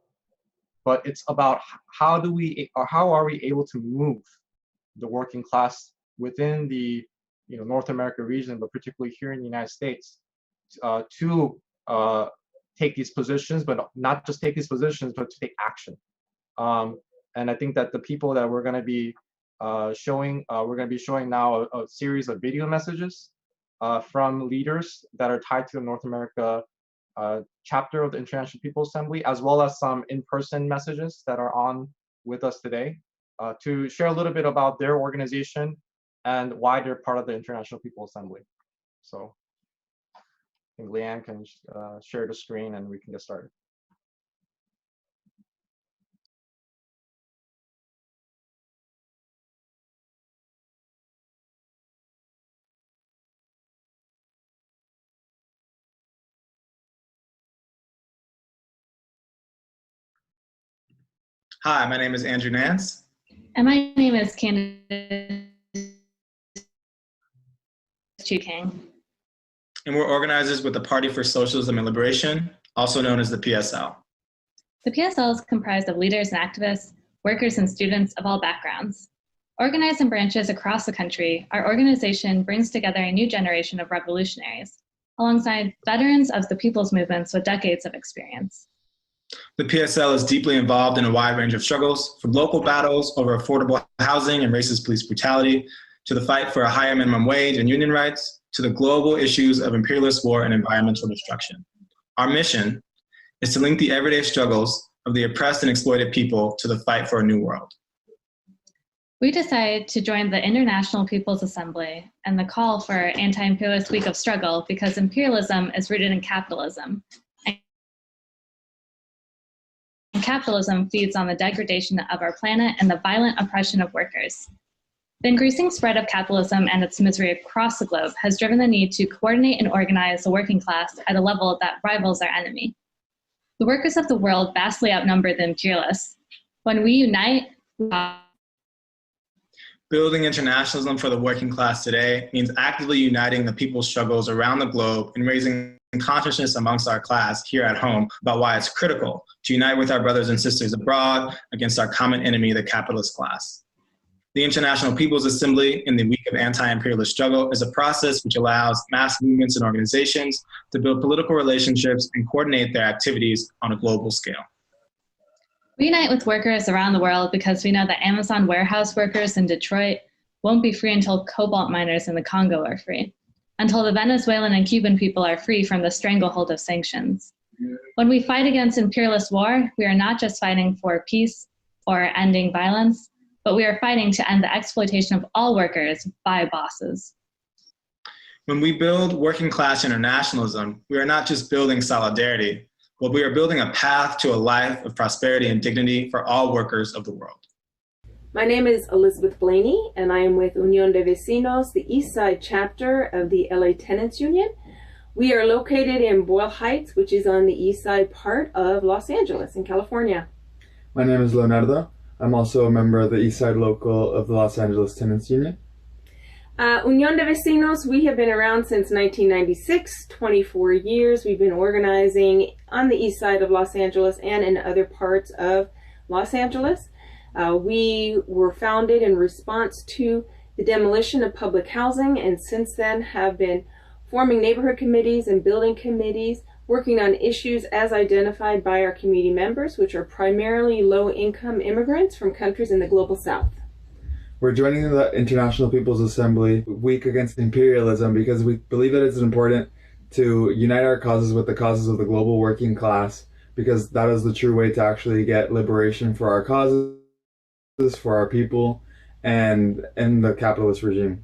but it's about how are we able to move the working class within the North America region, but particularly here in the United States, to take these positions, but not just take these positions, but to take action. And I think that the people that we're going to be showing now a series of video messages from leaders that are tied to the North America chapter of the International People's Assembly, as well as some in-person messages that are on with us today to share a little bit about their organization and why they're part of the International People's Assembly. So I think Leanne can share the screen and we can get started. Hi, my name is Andrew Nance. And my name is Candace Chuking. And we're organizers with the Party for Socialism and Liberation, also known as the PSL. The PSL is comprised of leaders and activists, workers and students of all backgrounds. Organized in branches across the country, our organization brings together a new generation of revolutionaries, alongside veterans of the people's movements with decades of experience. The PSL is deeply involved in a wide range of struggles, from local battles over affordable housing and racist police brutality, to the fight for a higher minimum wage and union rights, to the global issues of imperialist war and environmental destruction. Our mission is to link the everyday struggles of the oppressed and exploited people to the fight for a new world. We decided to join the International People's Assembly and the call for Anti-Imperialist Week of Struggle because imperialism is rooted in capitalism. And capitalism feeds on the degradation of our planet and the violent oppression of workers. The increasing spread of capitalism and its misery across the globe has driven the need to coordinate and organize the working class at a level that rivals our enemy. The workers of the world vastly outnumber the imperialists. When we unite, Building internationalism for the working class today means actively uniting the people's struggles around the globe and raising consciousness amongst our class here at home about why it's critical to unite with our brothers and sisters abroad against our common enemy, the capitalist class. The International People's Assembly in the week of anti-imperialist struggle is a process which allows mass movements and organizations to build political relationships and coordinate their activities on a global scale. We unite with workers around the world because we know that Amazon warehouse workers in Detroit won't be free until cobalt miners in the Congo are free, until the Venezuelan and Cuban people are free from the stranglehold of sanctions. When we fight against imperialist war, we are not just fighting for peace or ending violence, but we are fighting to end the exploitation of all workers by bosses. When we build working class internationalism, we are not just building solidarity, but we are building a path to a life of prosperity and dignity for all workers of the world. My name is Elizabeth Blaney, and I am with Unión de Vecinos, the East Side chapter of the LA Tenants Union. We are located in Boyle Heights, which is on the east side part of Los Angeles in California. My name is Leonardo. I'm also a member of the East Side Local of the Los Angeles Tenants Union. Unión de Vecinos, we have been around since 1996, 24 years. We've been organizing on the east side of Los Angeles and in other parts of Los Angeles. We were founded in response to the demolition of public housing, and since then have been forming neighborhood committees and building committees, working on issues as identified by our community members, which are primarily low-income immigrants from countries in the global south. We're joining the International People's Assembly Week Against Imperialism because we believe that it's important to unite our causes with the causes of the global working class, because that is the true way to actually get liberation for our causes, for our people, and in the capitalist regime.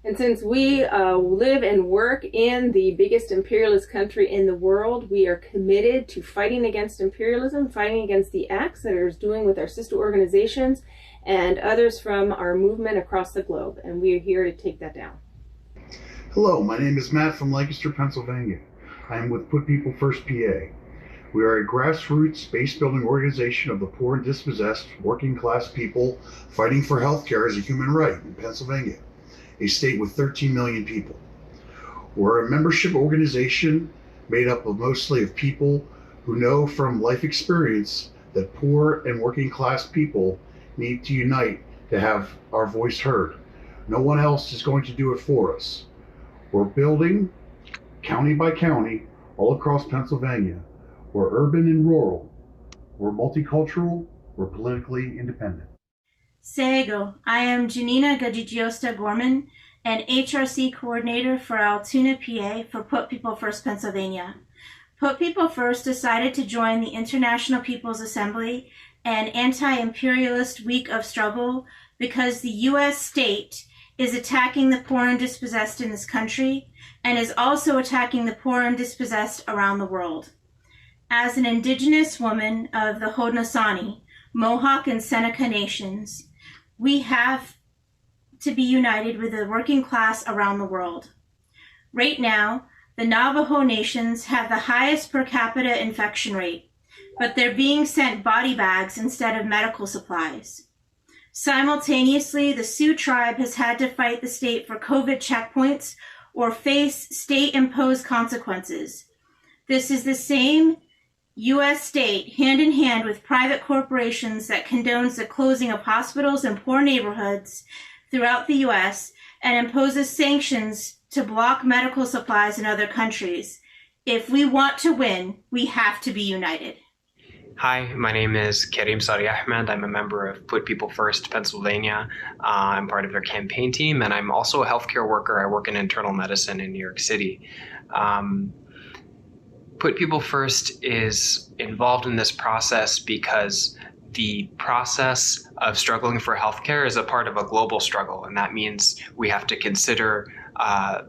And since we live and work in the biggest imperialist country in the world, we are committed to fighting against imperialism, fighting against the acts that it is doing with our sister organizations and others from our movement across the globe. And we are here to take that down. Hello, my name is Matt from Lancaster, Pennsylvania. I am with Put People First PA. We are a grassroots base-building organization of the poor and dispossessed working class people fighting for health care as a human right in Pennsylvania, a state with 13 million people. We're a membership organization made up of mostly of people who know from life experience that poor and working class people need to unite to have our voice heard. No one else is going to do it for us. We're building county by county all across Pennsylvania. We're urban and rural. We're multicultural. We're politically independent. Seego, I am Janina Gajigiosta Gorman, an HRC coordinator for Altoona, PA for Put People First Pennsylvania. Put People First decided to join the International People's Assembly and Anti-Imperialist Week of Struggle because the U.S. state is attacking the poor and dispossessed in this country and is also attacking the poor and dispossessed around the world. As an indigenous woman of the Haudenosaunee, Mohawk, and Seneca nations, we have to be united with the working class around the world. Right now, the Navajo nations have the highest per capita infection rate, but they're being sent body bags instead of medical supplies. Simultaneously, the Sioux tribe has had to fight the state for COVID checkpoints or face state-imposed consequences. This is the same U.S. state, hand in hand with private corporations, that condones the closing of hospitals in poor neighborhoods throughout the U.S. and imposes sanctions to block medical supplies in other countries. If we want to win, we have to be united. Hi, my name is Karim Sari Ahmed. I'm a member of Put People First Pennsylvania. I'm part of their campaign team, and I'm also a healthcare worker. I work in internal medicine in New York City. Put People First is involved in this process because the process of struggling for healthcare is a part of a global struggle, and that means we have to consider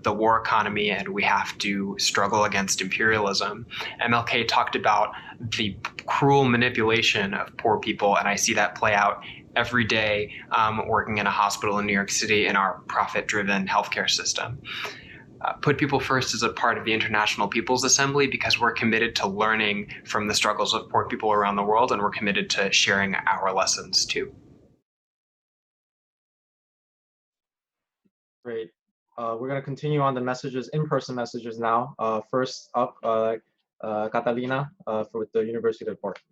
the war economy and we have to struggle against imperialism. MLK talked about the cruel manipulation of poor people, and I see that play out every day working in a hospital in New York City in our profit-driven healthcare system. Put People First is a part of the International People's Assembly because we're committed to learning from the struggles of poor people around the world, and we're committed to sharing our lessons too. Great. We're going to continue on the messages, in-person messages now. First up, Catalina with the University of Portland.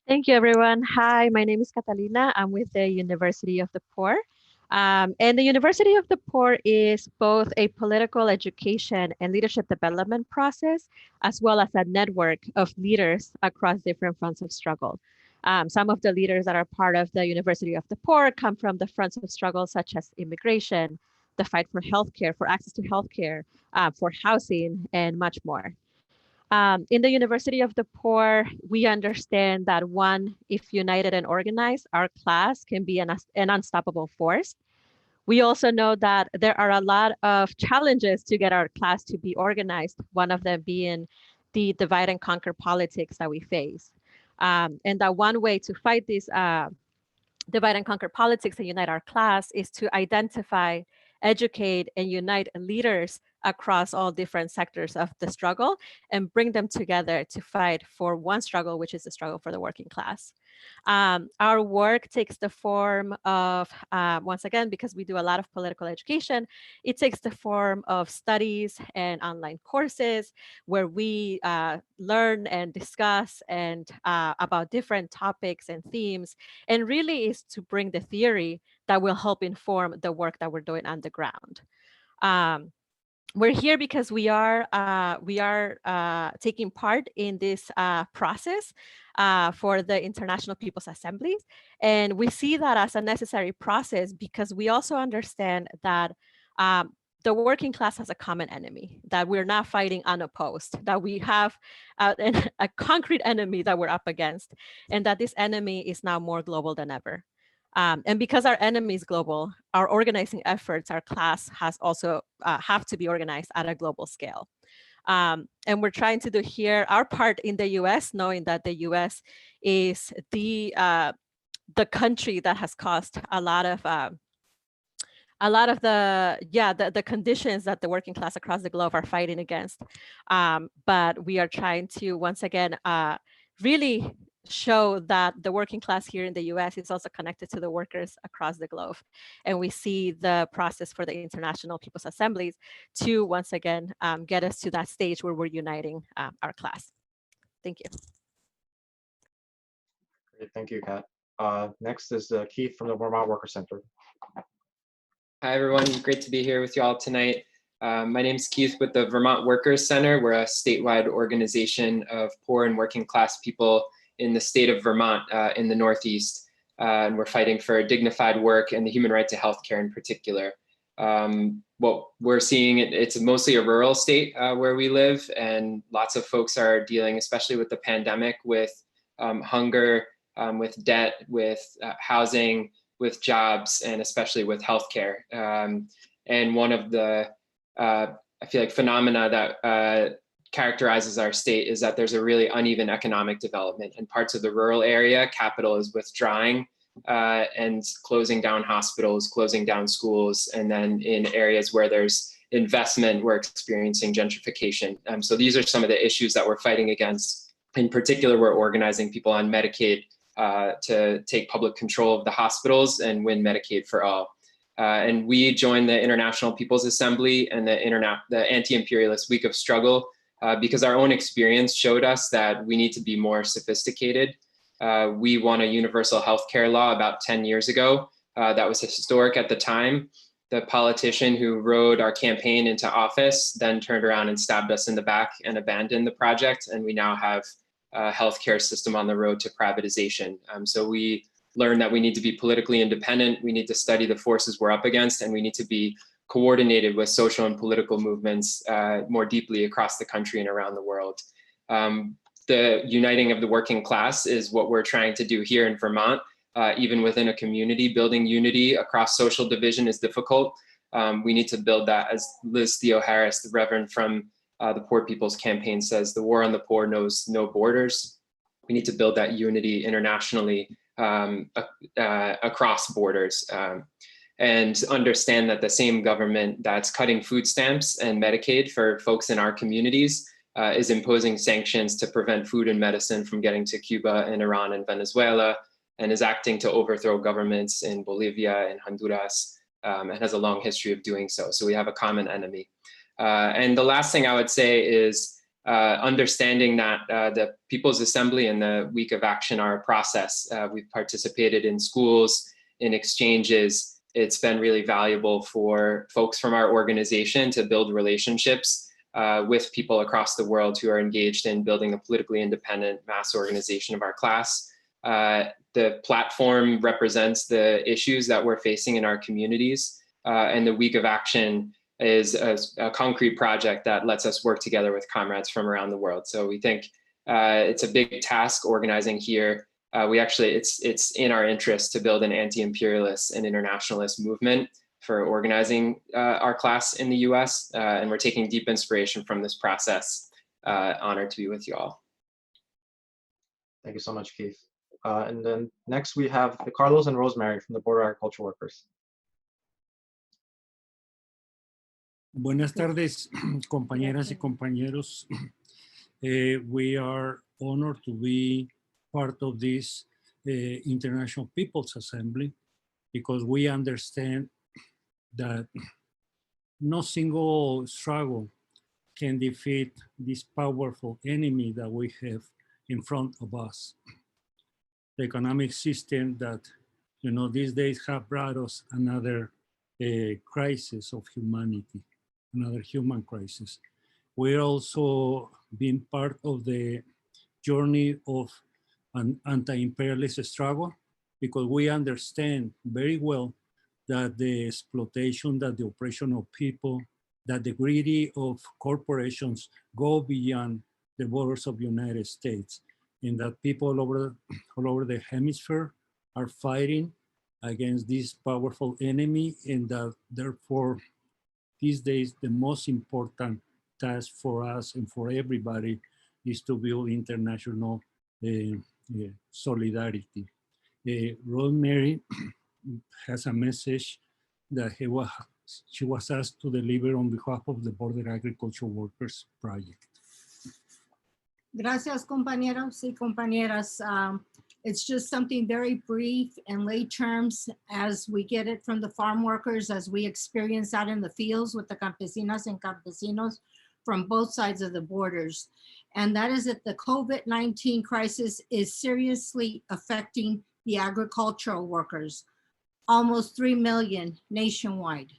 Thank you, everyone. Hi, my name is Catalina. I'm with the University of the Poor. And the University of the Poor is both a political education and leadership development process, as well as a network of leaders across different fronts of struggle. Some of the leaders that are part of the University of the Poor come from the fronts of struggle, such as immigration, the fight for healthcare, for access to healthcare, for housing, and much more. In the University of the Poor, we understand that one, if united and organized, our class can be an unstoppable force. We also know that there are a lot of challenges to get our class to be organized, one of them being the divide and conquer politics that we face. And that one way to fight this divide and conquer politics and unite our class is to identify, educate, and unite leaders across all different sectors of the struggle and bring them together to fight for one struggle, which is the struggle for the working class. Our work takes the form of, once again, because we do a lot of political education, it takes the form of studies and online courses where we learn and discuss and about different topics and themes, and really is to bring the theory that will help inform the work that we're doing on the ground. We're here because we are taking part in this process for the International People's Assemblies. And we see that as a necessary process because we also understand that the working class has a common enemy, that we're not fighting unopposed, that we have a concrete enemy that we're up against, and that this enemy is now more global than ever. And because our enemy is global, our organizing efforts, our class has also have to be organized at a global scale. And we're trying to do here our part in the US, knowing that the US is the country that has caused a lot of the conditions that the working class across the globe are fighting against. But we are trying to, once again, really show that the working class here in the US is also connected to the workers across the globe. And we see the process for the International People's Assemblies to, once again, get us to that stage where we're uniting our class. Thank you. Great, thank you, Kat. Next is Keith from the Vermont Worker Center. Hi, everyone. Great to be here with you all tonight. My name is Keith with the Vermont Workers Center. We're a statewide organization of poor and working class people in the state of Vermont in the Northeast. And we're fighting for dignified work and the human right to healthcare in particular. What we're seeing, it's mostly a rural state where we live, and lots of folks are dealing, especially with the pandemic, with hunger, with debt, with housing, with jobs, and especially with healthcare. And one of the, I feel like, phenomena that characterizes our state is that there's a really uneven economic development. In parts of the rural area, capital is withdrawing and closing down hospitals, closing down schools. And then in areas where there's investment, we're experiencing gentrification. So these are some of the issues that we're fighting against. In particular, we're organizing people on Medicaid to take public control of the hospitals and win Medicaid for all. And we joined the International People's Assembly and the Anti-Imperialist Week of Struggle because our own experience showed us that we need to be more sophisticated. We won a universal healthcare law about 10 years ago. That was historic at the time. The politician who rode our campaign into office then turned around and stabbed us in the back and abandoned the project. And we now have a healthcare system on the road to privatization. So we learned that we need to be politically independent. We need to study the forces we're up against, and we need to be coordinated with social and political movements more deeply across the country and around the world. The uniting of the working class is what we're trying to do here in Vermont. Even within a community, building unity across social division is difficult. We need to build that, as Liz Theo Harris, the Reverend from the Poor People's Campaign says, the war on the poor knows no borders. We need to build that unity internationally across borders and understand that the same government that's cutting food stamps and Medicaid for folks in our communities is imposing sanctions to prevent food and medicine from getting to Cuba and Iran and Venezuela, and is acting to overthrow governments in Bolivia and Honduras, and has a long history of doing so. So we have a common enemy. And the last thing I would say is understanding that the People's Assembly and the Week of Action are a process. We've participated in schools, in exchanges. It's been really valuable for folks from our organization to build relationships with people across the world who are engaged in building a politically independent mass organization of our class. The platform represents the issues that we're facing in our communities, and the Week of Action is a concrete project that lets us work together with comrades from around the world. So we think it's a big task organizing here. It's in our interest to build an anti-imperialist and internationalist movement for organizing our class in the US, and we're taking deep inspiration from this process. Honored to be with you all. Thank you so much, Keith. And then next we have Carlos and Rosemary from the Border Agriculture Workers. Buenas tardes, compañeras y compañeros. We are honored to be part of this International People's Assembly because we understand that no single struggle can defeat this powerful enemy that we have in front of us. The economic system that, these days have brought us another crisis of humanity, another human crisis. We're also been part of the journey of an anti-imperialist struggle because we understand very well that the exploitation, that the oppression of people, that the greedy of corporations go beyond the borders of the United States, and that people all over the hemisphere are fighting against this powerful enemy, and that therefore these days the most important task for us and for everybody is to build international solidarity. Rosemary has a message that she was asked to deliver on behalf of the Border Agriculture Workers Project. Gracias, compañeros y compañeras. It's just something very brief in lay terms as we get it from the farm workers, as we experience out in the fields with the campesinas and campesinos from both sides of the borders. And that is that the COVID-19 crisis is seriously affecting the agricultural workers, almost 3 million nationwide,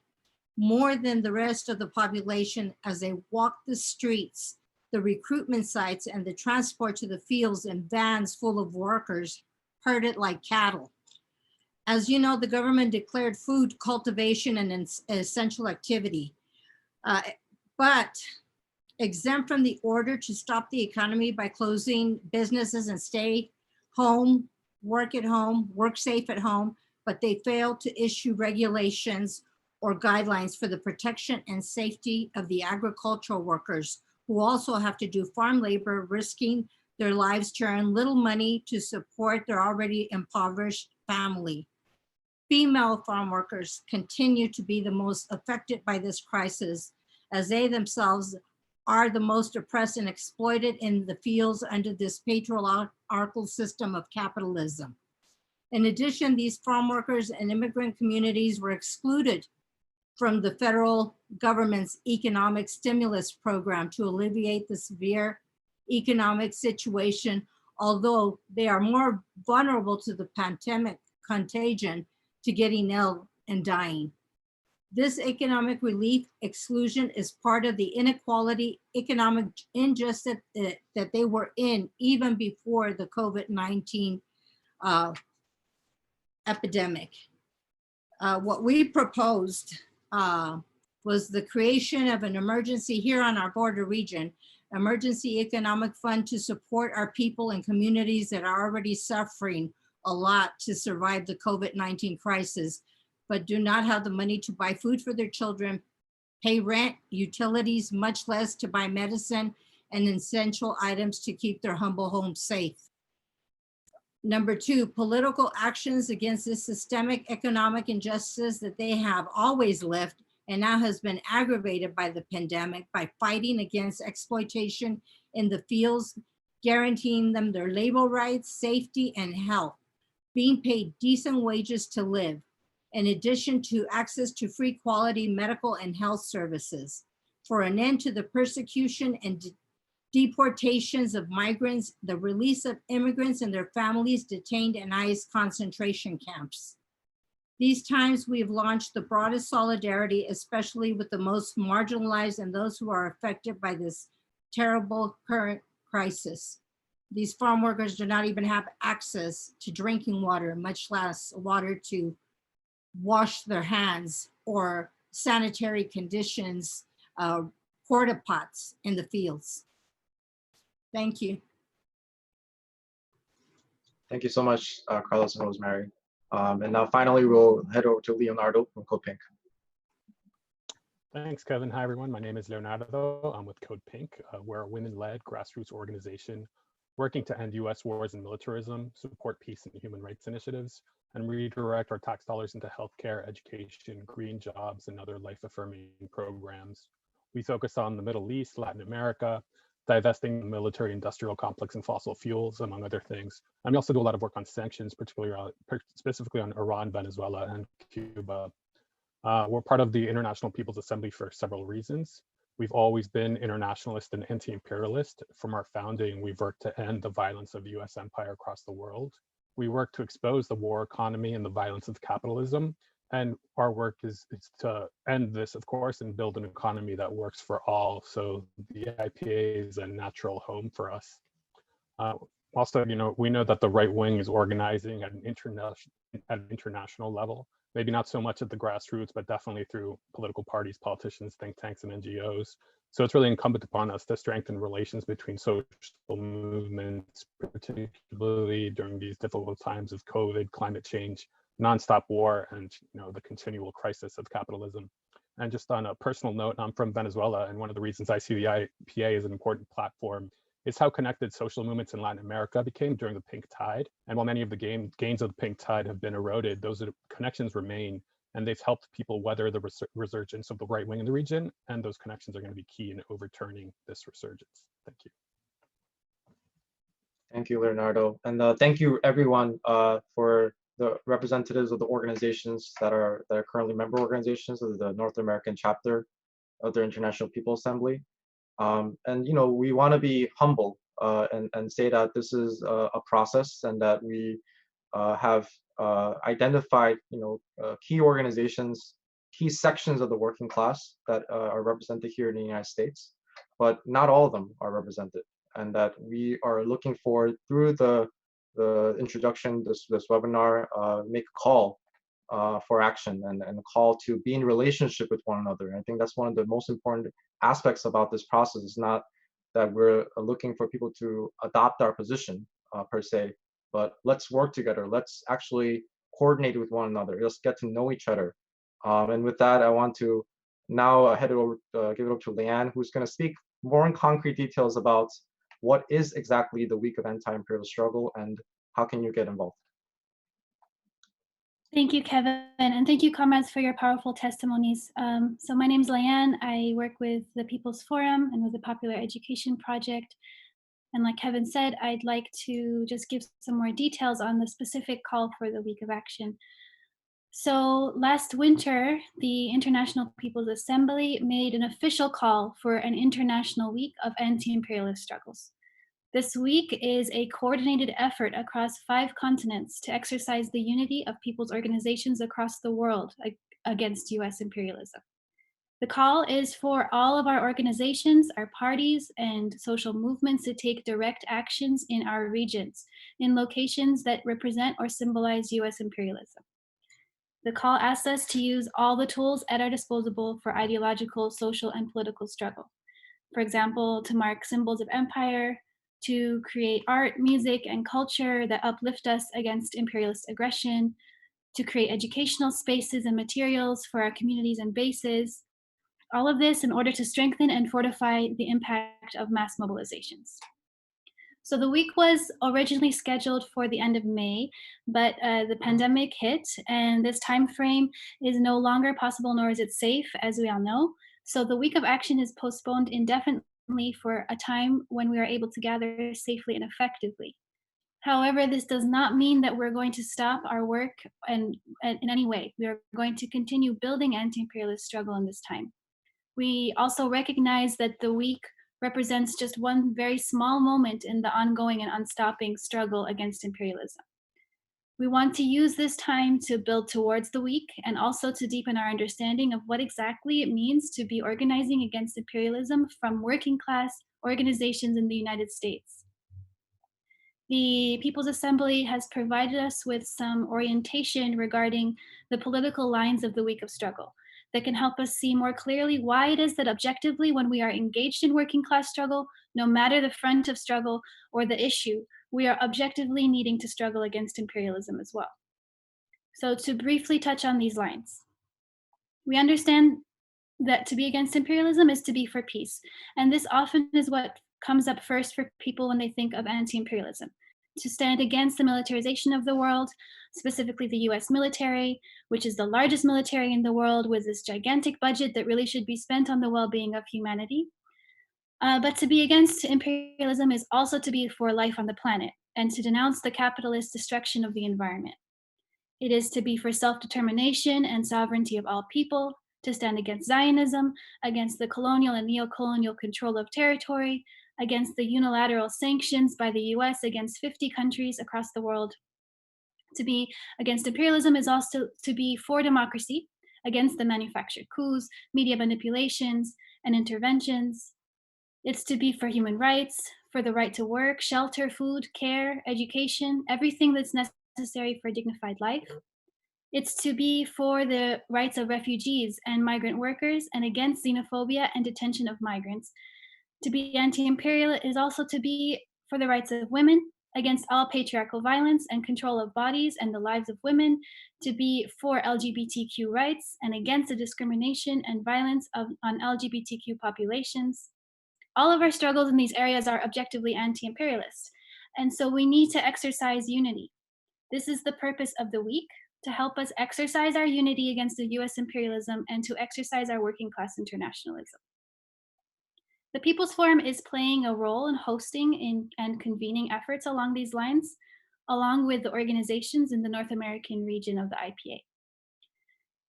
more than the rest of the population as they walk the streets, the recruitment sites, and the transport to the fields in vans full of workers herded like cattle. As you know, the government declared food cultivation an essential activity, but exempt from the order to stop the economy by closing businesses and stay home, work at home, work safe at home, but they failed to issue regulations or guidelines for the protection and safety of the agricultural workers who also have to do farm labor, risking their lives to earn little money to support their already impoverished family. Female farm workers continue to be the most affected by this crisis, as they themselves are the most oppressed and exploited in the fields under this patriarchal system of capitalism. In addition, these farm workers and immigrant communities were excluded from the federal government's economic stimulus program to alleviate the severe economic situation, although they are more vulnerable to the pandemic contagion to getting ill and dying. This economic relief exclusion is part of the inequality, economic injustice that they were in even before the COVID-19 epidemic. What we proposed was the creation of an emergency here on our border region, emergency economic fund to support our people and communities that are already suffering a lot to survive the COVID-19 crisis, but do not have the money to buy food for their children, pay rent, utilities, much less to buy medicine and essential items to keep their humble homes safe. Number two, political actions against this systemic economic injustice that they have always lived and now has been aggravated by the pandemic by fighting against exploitation in the fields, guaranteeing them their labor rights, safety, and health, being paid decent wages to live, in addition to access to free quality medical and health services, for an end to the persecution and deportations of migrants, the release of immigrants and their families detained in ICE concentration camps. These times we've launched the broadest solidarity, especially with the most marginalized and those who are affected by this terrible current crisis. These farm workers do not even have access to drinking water, much less water to wash their hands or sanitary conditions, porta pots in the fields. Thank you. Thank you so much, Carlos and Rosemary. And now finally, we'll head over to Leonardo from Code Pink. Thanks, Kevin. Hi, everyone. My name is Leonardo. I'm with Code Pink. We're a women-led grassroots organization working to end US wars and militarism, support peace and human rights initiatives, and redirect our tax dollars into healthcare, education, green jobs, and other life-affirming programs. We focus on the Middle East, Latin America, divesting the military industrial complex and fossil fuels, among other things. And we also do a lot of work on sanctions, specifically on Iran, Venezuela, and Cuba. We're part of the International People's Assembly for several reasons. We've always been internationalist and anti-imperialist. From our founding, we've worked to end the violence of the US empire across the world. We work to expose the war economy and the violence of capitalism. And our work is to end this, of course, and build an economy that works for all. So the IPA is a natural home for us. Also, we know that the right wing is organizing at an international level, maybe not so much at the grassroots, but definitely through political parties, politicians, think tanks, and NGOs. So it's really incumbent upon us to strengthen relations between social movements, particularly during these difficult times of COVID, climate change, nonstop war, and the continual crisis of capitalism. And just on a personal note, I'm from Venezuela, and one of the reasons I see the IPA as an important platform is how connected social movements in Latin America became during the Pink Tide. And while many of the gains of the Pink Tide have been eroded, those connections remain, and they've helped people weather the resurgence of the right wing in the region, and those connections are going to be key in overturning this resurgence. Thank you. Thank you, Leonardo. And thank you, everyone, for the representatives of the organizations that are currently member organizations of the North American chapter of the International People's Assembly. And we want to be humble and say that this is a process, and that we have identified key organizations, key sections of the working class that are represented here in the United States, but not all of them are represented, and that we are looking for, through the introduction, this webinar, make a call for action and a call to be in relationship with one another. And I think that's one of the most important aspects about this process. Is not that we're looking for people to adopt our position per se, but let's work together. Let's actually coordinate with one another. Let's get to know each other. And with that, I want to now give it over to Leanne, who's going to speak more in concrete details about what is exactly the Week of Anti-Imperialist Struggle and how can you get involved. Thank you, Kevin, and thank you, comrades, for your powerful testimonies. So my name is Leanne. I work with the People's Forum and with the Popular Education Project. And like Kevin said, I'd like to just give some more details on the specific call for the Week of Action. So last winter, the International People's Assembly made an official call for an International Week of Anti-Imperialist Struggles. This week is a coordinated effort across 5 continents to exercise the unity of people's organizations across the world against US imperialism. The call is for all of our organizations, our parties, and social movements to take direct actions in our regions, in locations that represent or symbolize US imperialism. The call asks us to use all the tools at our disposal for ideological, social, and political struggle. For example, to mark symbols of empire, to create art, music, and culture that uplift us against imperialist aggression, to create educational spaces and materials for our communities and bases. All of this in order to strengthen and fortify the impact of mass mobilizations. So the week was originally scheduled for the end of May, but the pandemic hit, and this time frame is no longer possible, nor is it safe, as we all know. So the Week of Action is postponed indefinitely for a time when we are able to gather safely and effectively. However, this does not mean that we're going to stop our work in any way. We are going to continue building anti-imperialist struggle in this time. We also recognize that the week represents just one very small moment in the ongoing and unstopping struggle against imperialism. We want to use this time to build towards the week and also to deepen our understanding of what exactly it means to be organizing against imperialism from working class organizations in the United States. The People's Assembly has provided us with some orientation regarding the political lines of the week of struggle that can help us see more clearly why it is that objectively, when we are engaged in working class struggle, no matter the front of struggle or the issue, we are objectively needing to struggle against imperialism as well. So to briefly touch on these lines, we understand that to be against imperialism is to be for peace. And this often is what comes up first for people when they think of anti-imperialism. To stand against the militarization of the world, specifically the US military, which is the largest military in the world with this gigantic budget that really should be spent on the well-being of humanity. But to be against imperialism is also to be for life on the planet and to denounce the capitalist destruction of the environment. It is to be for self-determination and sovereignty of all people, to stand against Zionism, against the colonial and neo-colonial control of territory, against the unilateral sanctions by the US against 50 countries across the world. To be against imperialism is also to be for democracy, against the manufactured coups, media manipulations, and interventions. It's to be for human rights, for the right to work, shelter, food, care, education, everything that's necessary for a dignified life. It's to be for the rights of refugees and migrant workers and against xenophobia and detention of migrants. To be anti-imperial is also to be for the rights of women, against all patriarchal violence and control of bodies and the lives of women, to be for LGBTQ rights and against the discrimination and violence on LGBTQ populations. All of our struggles in these areas are objectively anti-imperialist, and so we need to exercise unity. This is the purpose of the week, to help us exercise our unity against the US imperialism and to exercise our working class internationalism. The People's Forum is playing a role in hosting and convening efforts along these lines, along with the organizations in the North American region of the IPA.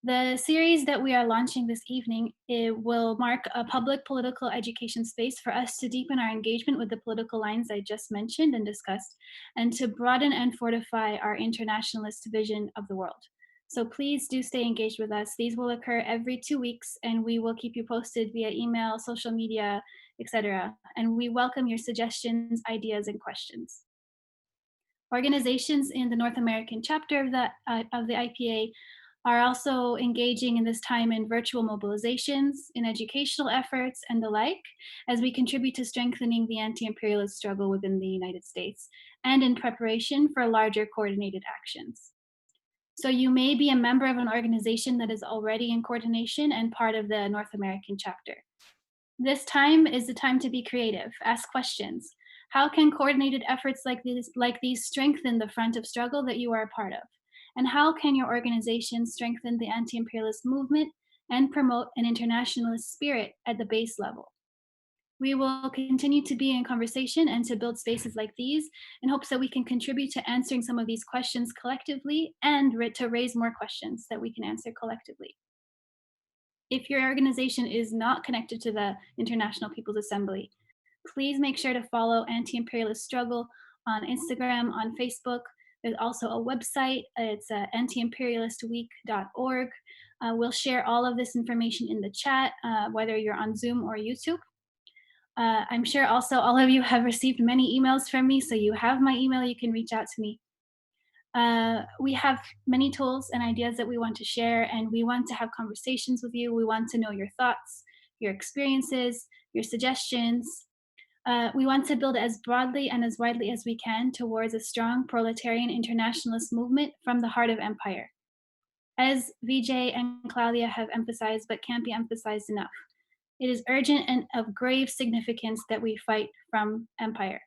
The series that we are launching this evening, it will mark a public political education space for us to deepen our engagement with the political lines I just mentioned and discussed, and to broaden and fortify our internationalist vision of the world. So please do stay engaged with us. These will occur every 2 weeks, and we will keep you posted via email, social media, etc. And we welcome your suggestions, ideas, and questions. Organizations in the North American chapter of the IPA are also engaging in this time in virtual mobilizations, in educational efforts, and the like, as we contribute to strengthening the anti-imperialist struggle within the United States, and in preparation for larger coordinated actions. So you may be a member of an organization that is already in coordination and part of the North American chapter. This time is the time to be creative, ask questions. How can coordinated efforts like these strengthen the front of struggle that you are a part of? And how can your organization strengthen the anti-imperialist movement and promote an internationalist spirit at the base level? We will continue to be in conversation and to build spaces like these in hopes that we can contribute to answering some of these questions collectively and to raise more questions that we can answer collectively. If your organization is not connected to the International People's Assembly, please make sure to follow Anti-Imperialist Struggle on Instagram, on Facebook. There's also a website. It's antiimperialistweek.org. We'll share all of this information in the chat, whether you're on Zoom or YouTube. I'm sure also all of you have received many emails from me, so you have my email, you can reach out to me. We have many tools and ideas that we want to share, and we want to have conversations with you. We want to know your thoughts, your experiences, your suggestions. We want to build as broadly and as widely as we can towards a strong proletarian internationalist movement from the heart of empire. As Vijay and Claudia have emphasized, but can't be emphasized enough, it is urgent and of grave significance that we fight from empire.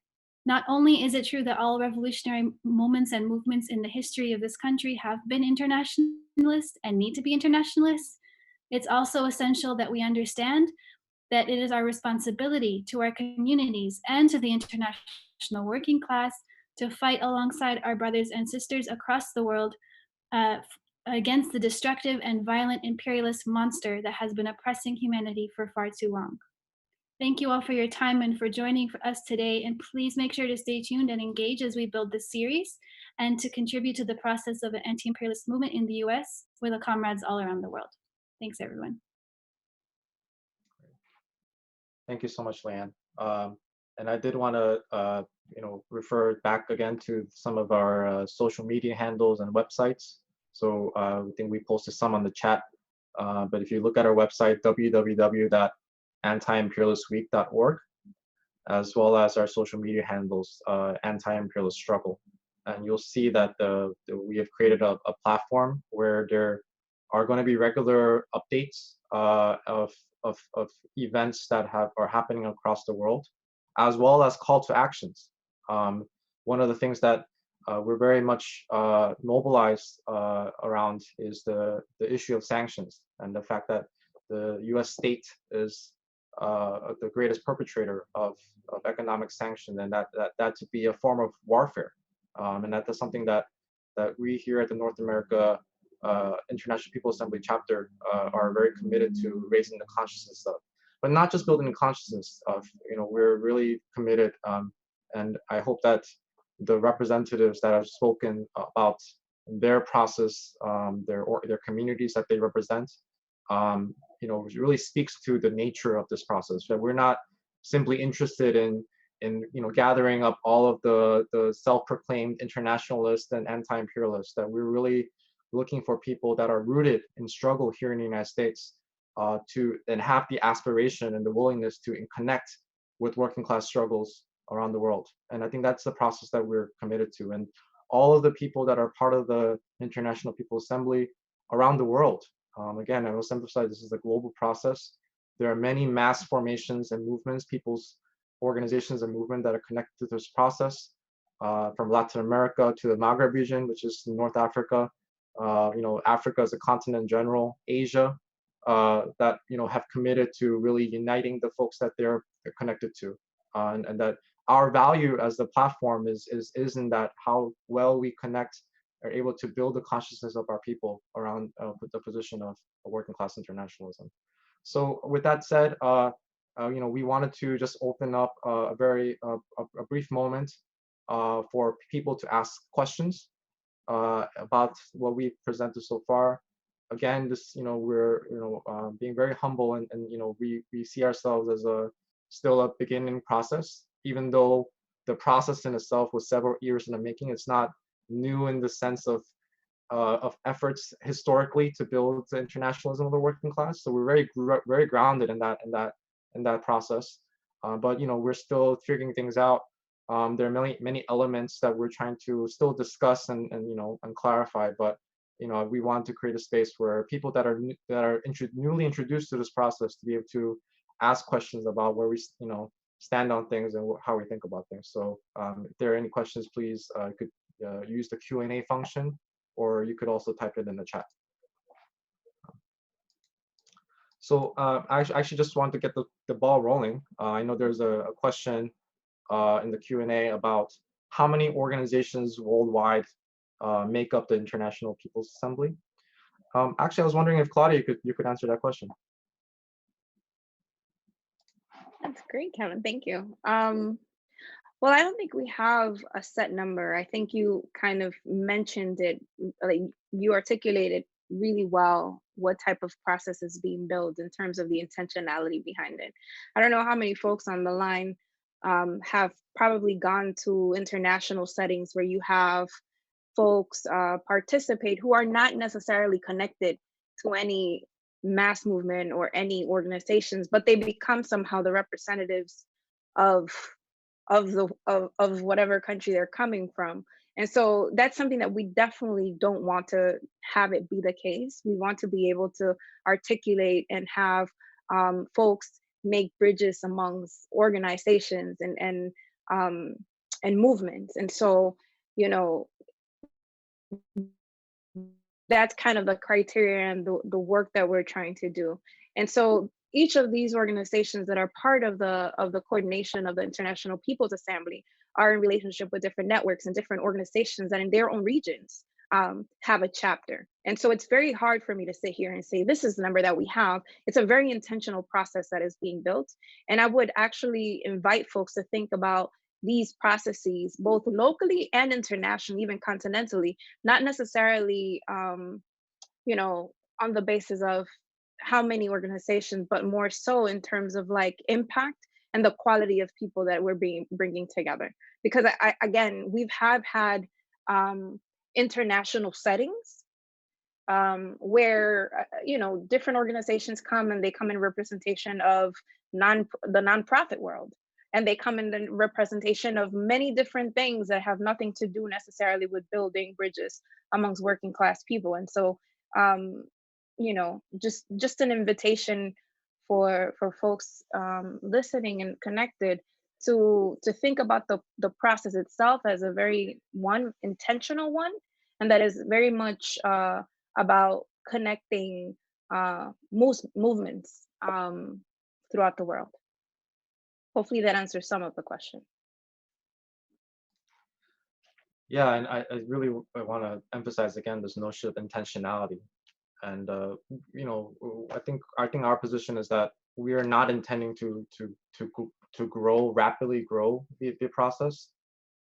Not only is it true that all revolutionary moments and movements in the history of this country have been internationalist and need to be internationalist, it's also essential that we understand that it is our responsibility to our communities and to the international working class to fight alongside our brothers and sisters across the world against the destructive and violent imperialist monster that has been oppressing humanity for far too long. Thank you all for your time and for joining us today. And please make sure to stay tuned and engage as we build this series and to contribute to the process of an anti-imperialist movement in the US with the comrades all around the world. Thanks, everyone. Thank you so much, Leanne. And I did want to, refer back again to some of our social media handles and websites. So I think we posted some on the chat. But if you look at our website, www.antiimperialistweek.org, as well as our social media handles, Anti-Imperialist Struggle. And you'll see that we have created a platform where there are going to be regular updates of events that are happening across the world, as well as call to actions. One of the things that we're very much mobilized around is the issue of sanctions and the fact that the U.S. state is the greatest perpetrator of economic sanction, and that to be a form of warfare, and that's something that we here at the North America International People's Assembly chapter are very committed to raising the consciousness of, but not just building the consciousness of. We're really committed, and I hope that the representatives that have spoken about their process, their communities that they represent, really speaks to the nature of this process. That we're not simply interested in gathering up all of the self-proclaimed internationalists and anti-imperialists. That we're really looking for people that are rooted in struggle here in the United States, and have the aspiration and the willingness to connect with working class struggles around the world. And I think that's the process that we're committed to. And all of the people that are part of the International People's Assembly around the world, again, I must emphasize this is a global process. There are many mass formations and movements, people's organizations and movements that are connected to this process, from Latin America to the Maghreb region, which is North Africa, Africa as a continent in general, Asia, that have committed to really uniting the folks that they're connected to, and that our value as the platform is in that how well we connect, are able to build the consciousness of our people around the position of working class internationalism. So with that said, we wanted to just open up a brief moment for people to ask questions about what we've presented so far. Again, we're being very humble, and we see ourselves as still a beginning process, even though the process in itself was several years in the making. It's not new in the sense of efforts historically to build the internationalism of the working class. So we're very grounded in that process. But we're still figuring things out. There are many elements that we're trying to still discuss and clarify. But we want to create a space where people that are newly introduced to this process to be able to ask questions about where we stand on things and how we think about things. So if there are any questions, please you could use the Q&A function, or you could also type it in the chat. So I actually just want to get the ball rolling. I know there's a question in the Q&A about how many organizations worldwide make up the International People's Assembly. Actually, I was wondering if Claudia, you could answer that question. That's great, Kevin. Thank you. Well, I don't think we have a set number. I think you kind of mentioned it, like you articulated really well what type of process is being built in terms of the intentionality behind it. I don't know how many folks on the line have probably gone to international settings where you have folks participate who are not necessarily connected to any mass movement or any organizations, but they become somehow the representatives of whatever country they're coming from. And so that's something that we definitely don't want to have it be the case. We want to be able to articulate and have folks make bridges amongst organizations and movements. And so, that's kind of the criteria and the work that we're trying to do. And so each of these organizations that are part of the coordination of the International People's Assembly are in relationship with different networks and different organizations that in their own regions have a chapter. And so it's very hard for me to sit here and say, this is the number that we have. It's a very intentional process that is being built. And I would actually invite folks to think about these processes, both locally and internationally, even continentally, not necessarily, you know, on the basis of how many organizations, but more so in terms of like impact and the quality of people that we're bringing together. Because again, we've had international settings where you know, different organizations come, and they come in representation of the nonprofit world, and they come in the representation of many different things that have nothing to do necessarily with building bridges amongst working class people. And so you know, just an invitation for folks listening and connected to think about the process itself as a very intentional one, and that is very much about connecting movements throughout the world. Hopefully that answers some of the question. Yeah, and I really want to emphasize again this notion of intentionality. And you know, I think our position is that we are not intending to rapidly grow the process.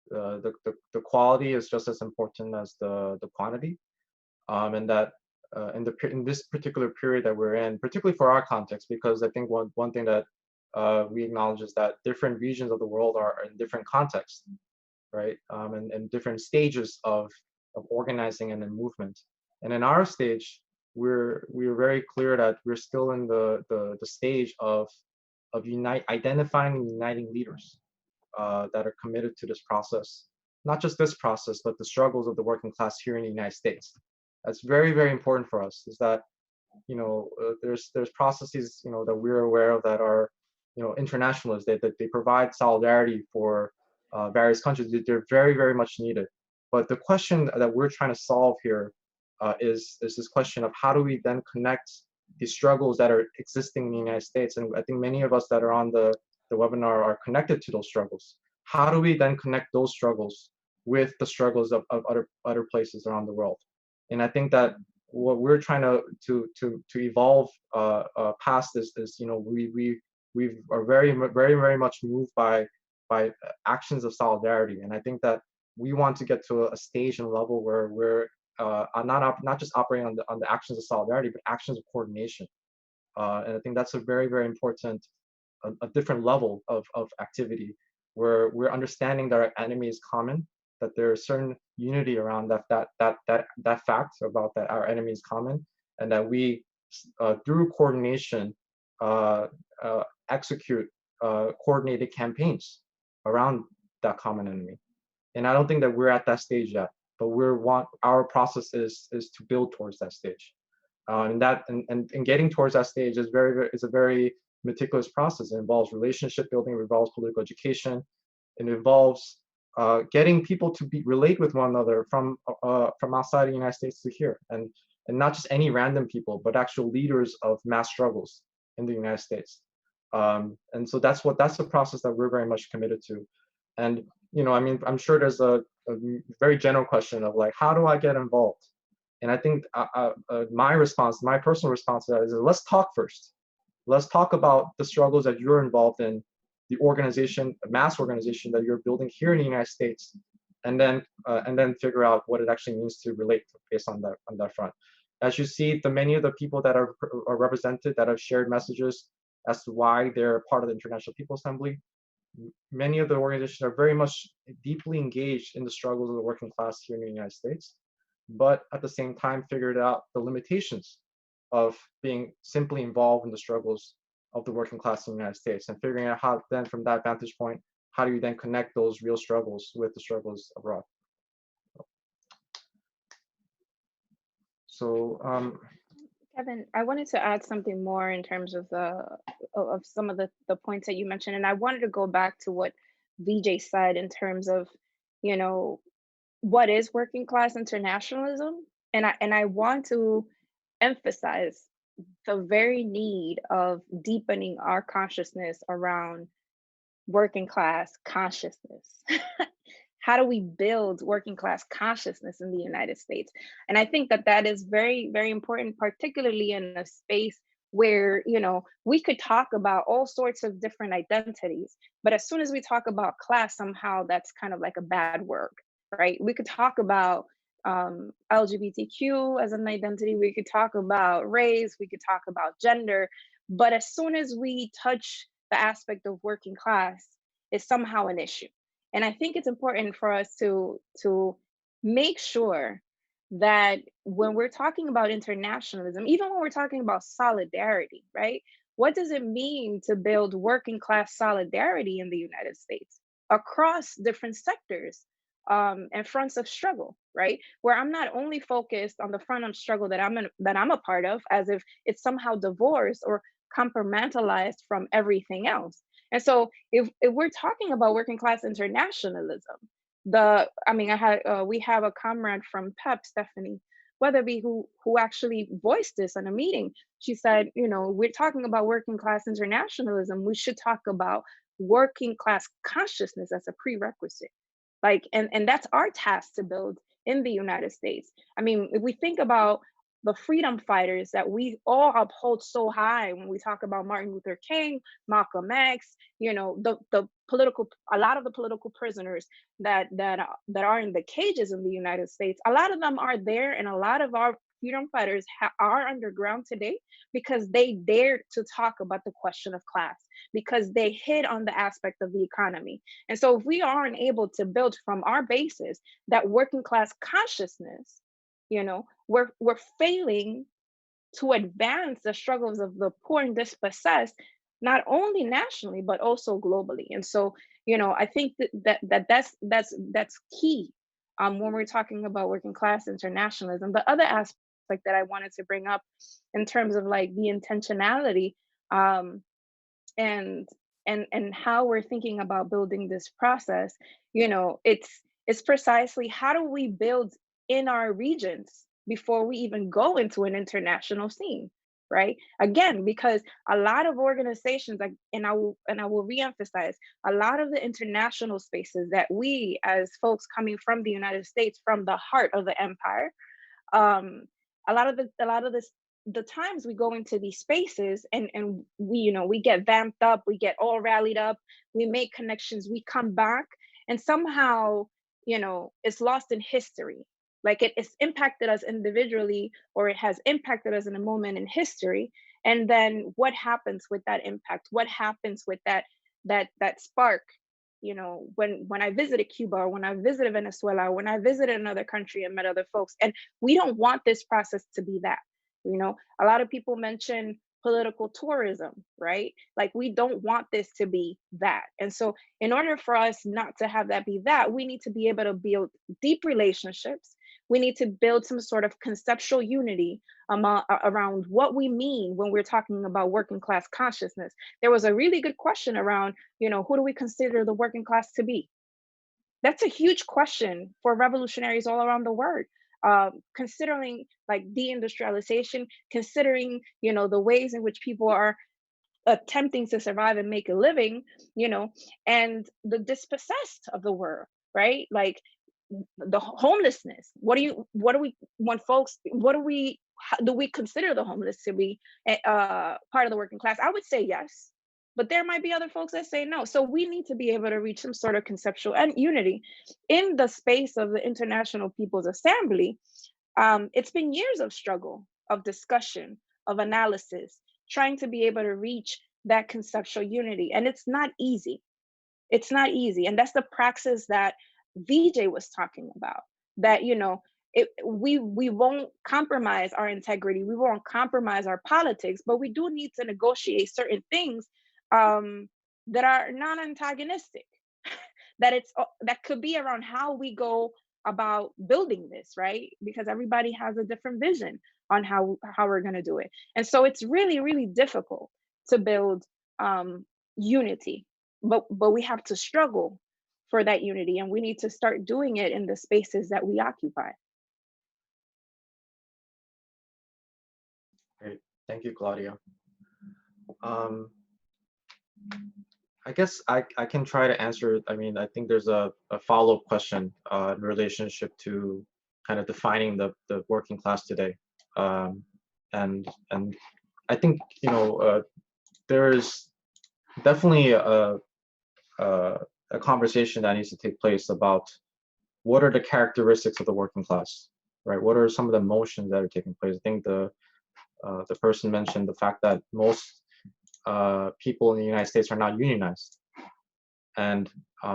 The quality is just as important as the quantity, and that in this particular period that we're in, particularly for our context, because I think one thing that we acknowledge is that different regions of the world are in different contexts, right? And different stages of organizing and in movement. And in our stage, we're very clear that we're still in the stage of identifying and uniting leaders that are committed to this process. Not just this process, but the struggles of the working class here in the United States. That's very, very important for us, is that, you know, there's processes, you know, that we're aware of that are, you know, internationalist, that they provide solidarity for various countries. They're very, very much needed. But the question that we're trying to solve here is this question of how do we then connect the struggles that are existing in the United States. And I think many of us that are on the webinar are connected to those struggles. How do we then connect those struggles with the struggles of other places around the world? And I think that what we're trying to evolve past is, you know, we are very, very, very much moved by actions of solidarity. And I think that we want to get to a stage and level where we're not just operating on the actions of solidarity, but actions of coordination. And I think that's a very, very important, a different level of activity, where we're understanding that our enemy is common, that there is certain unity around that fact about that our enemy is common, and that we through coordination execute coordinated campaigns around that common enemy. And I don't think that we're at that stage yet, but our process is to build towards that stage. And getting towards that stage is a very meticulous process. It involves relationship building, it involves political education, it involves getting people to relate with one another from outside the United States to here, and not just any random people, but actual leaders of mass struggles in the United States. And so that's the process that we're very much committed to. And you know, I mean, I'm sure there's a very general question of like, how do I get involved? And I think my personal response to that is, let's talk first. Let's talk about the struggles that you're involved in, the organization, the mass organization that you're building here in the United States, and then figure out what it actually means to relate based on that front. As you see, many of the people that are represented, that have shared messages as to why they're part of the International People's Assembly, many of the organizations are very much deeply engaged in the struggles of the working class here in the United States, but at the same time figured out the limitations of being simply involved in the struggles of the working class in the United States, and figuring out how then, from that vantage point, how do you then connect those real struggles with the struggles abroad? So Kevin, I wanted to add something more in terms of some of the points that you mentioned, and I wanted to go back to what Vijay said in terms of, you know, what is working class internationalism, and I want to emphasize the very need of deepening our consciousness around working class consciousness. how do we build working class consciousness in the United States? And I think that that is very, very important, particularly in a space where, you know, we could talk about all sorts of different identities, but as soon as we talk about class, somehow that's kind of like a bad word, right? We could talk about LGBTQ as an identity, we could talk about race, we could talk about gender, but as soon as we touch the aspect of working class, it's somehow an issue. And I think it's important for us to make sure that when we're talking about internationalism, even when we're talking about solidarity, right? What does it mean to build working class solidarity in the United States across different sectors and fronts of struggle, right? Where I'm not only focused on the front of struggle that I'm a part of, as if it's somehow divorced or compartmentalized from everything else. And so if we're talking about working class internationalism, we have a comrade from PEP, Stephanie Weatherby, who actually voiced this in a meeting. She said, you know, we're talking about working class internationalism, we should talk about working class consciousness as a prerequisite. Like, and that's our task to build in the United States. I mean, if we think about the freedom fighters that we all uphold so high when we talk about Martin Luther King, Malcolm X, you know, a lot of the political prisoners that are in the cages in the United States, a lot of them are there, and a lot of our freedom fighters are underground today because they dared to talk about the question of class, because they hit on the aspect of the economy. And so if we aren't able to build from our basis that working class consciousness, you know, we're failing to advance the struggles of the poor and dispossessed, not only nationally but also globally. And so, you know, I think that's key when we're talking about working class internationalism. The other aspect that I wanted to bring up in terms of like the intentionality and how we're thinking about building this process, you know, it's precisely how do we build in our regions before we even go into an international scene, right? Again, because a lot of organizations, like, and I will reemphasize, a lot of the international spaces that we as folks coming from the United States, from the heart of the empire, a lot of the times we go into these spaces and we, you know, we get vamped up, we get all rallied up, we make connections, we come back, and somehow, you know, it's lost in history. Like it's impacted us individually, or it has impacted us in a moment in history. And then what happens with that impact? What happens with that spark? You know, when I visited Cuba, or when I visited Venezuela, or when I visited another country and met other folks, and we don't want this process to be that. You know, a lot of people mention political tourism, right? Like we don't want this to be that. And so in order for us not to have that be that, we need to be able to build deep relationships. We need to build some sort of conceptual unity around what we mean when we're talking about working class consciousness. There was a really good question around, you know, who do we consider the working class to be? That's a huge question for revolutionaries all around the world. Considering like deindustrialization, considering, you know, the ways in which people are attempting to survive and make a living, you know, and the dispossessed of the world, right? Like the homelessness. Do we consider the homeless to be part of the working class? I would say yes, but there might be other folks that say no. So we need to be able to reach some sort of conceptual and unity in the space of the International People's Assembly. It's been years of struggle, of discussion, of analysis, trying to be able to reach that conceptual unity. And it's not easy. It's not easy. And that's the praxis that Vijay was talking about, that, you know, we won't compromise our integrity, we won't compromise our politics, but we do need to negotiate certain things that are non-antagonistic, that could be around how we go about building this, right? Because everybody has a different vision on how we're going to do it. And so it's really, really difficult to build unity, but we have to struggle for that unity, and we need to start doing it in the spaces that we occupy. Great, thank you, Claudia. I guess I can try to answer. I mean, I think there's a follow-up question in relationship to kind of defining the working class today. And I think, you know, there's definitely a conversation that needs to take place about what are the characteristics of the working class, right? What are some of the emotions that are taking place? I think the person mentioned the fact that most people in the United States are not unionized, and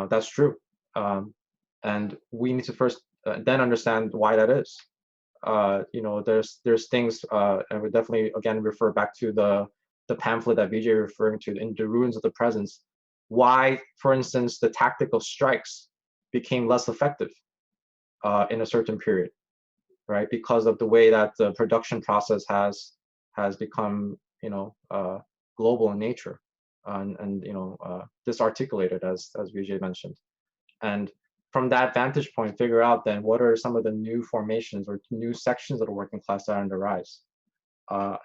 that's true. And we need to first then understand why that is. You know, there's things, and we definitely again refer back to the pamphlet that Vijay referring to, in the ruins of the presence. Why, for instance, the tactical strikes became less effective in a certain period, right? Because of the way that the production process has become, you know, global in nature, and you know, disarticulated, as Vijay mentioned. And from that vantage point, figure out then what are some of the new formations or new sections of the working class that are on the rise.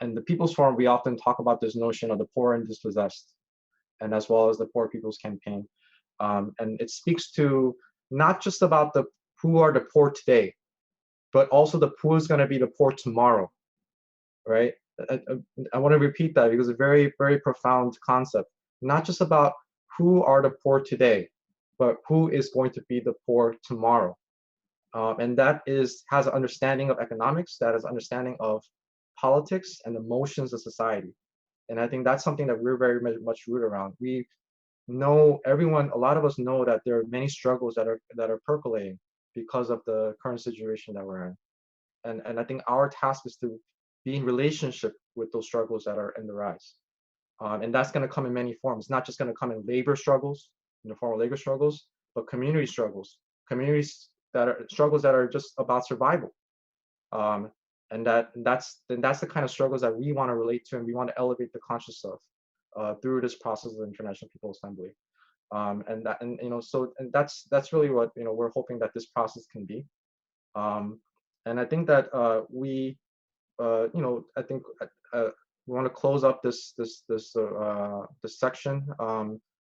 And the People's Forum, we often talk about this notion of the poor and dispossessed, and as well as the Poor People's Campaign. And it speaks to not just about the who are the poor today, but also the who is going to be the poor tomorrow, right? I want to repeat that because it's a very, very profound concept. Not just about who are the poor today, but who is going to be the poor tomorrow. And that has an understanding of economics, that is understanding of politics and the motions of society. And I think that's something that we're very much rooted around. We know, a lot of us know that there are many struggles that are percolating because of the current situation that we're in. And I think our task is to be in relationship with those struggles that are in the rise. And that's going to come in many forms, not just going to come in labor struggles, in the form of labor struggles, but community struggles, struggles that are just about survival. And that's the kind of struggles that we want to relate to, and we want to elevate the conscious of through this process of the International People's Assembly. And you know, so that's really what, you know, we're hoping that this process can be. And I think that we, you know, I think we want to close up this section.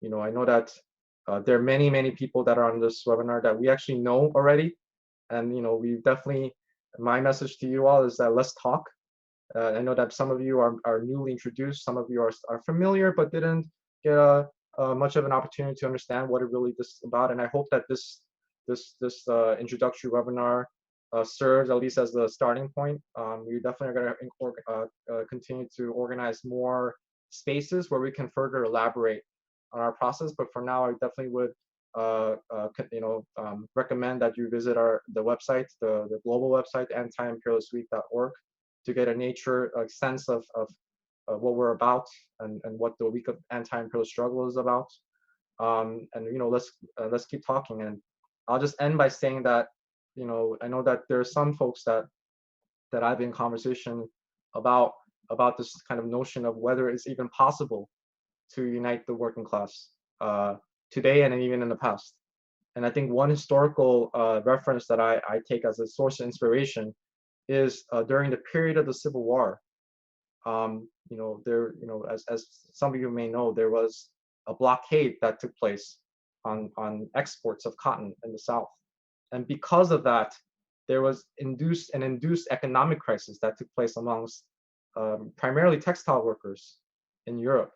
You know, I know that there are many people that are on this webinar that we actually know already, and you know, we definitely. My message to you all is that let's talk. I know that some of you are newly introduced, some of you are familiar, but didn't get much of an opportunity to understand what it really is about. And I hope that this introductory webinar serves at least as the starting point. We definitely are going to continue to organize more spaces where we can further elaborate on our process. But for now, I definitely would you know, recommend that you visit the website, the global website, anti-imperialistweek.org, to get a sense of what we're about and what the week of anti-imperialist struggle is about. And you know, let's keep talking. And I'll just end by saying that, you know, I know that there are some folks that I've been in conversation about this kind of notion of whether it's even possible to unite the working class today and even in the past. And I think one historical reference that I take as a source of inspiration is during the period of the Civil War. You know, you know, as some of you may know, there was a blockade that took place on exports of cotton in the South. And because of that, there was an induced economic crisis that took place amongst primarily textile workers in Europe.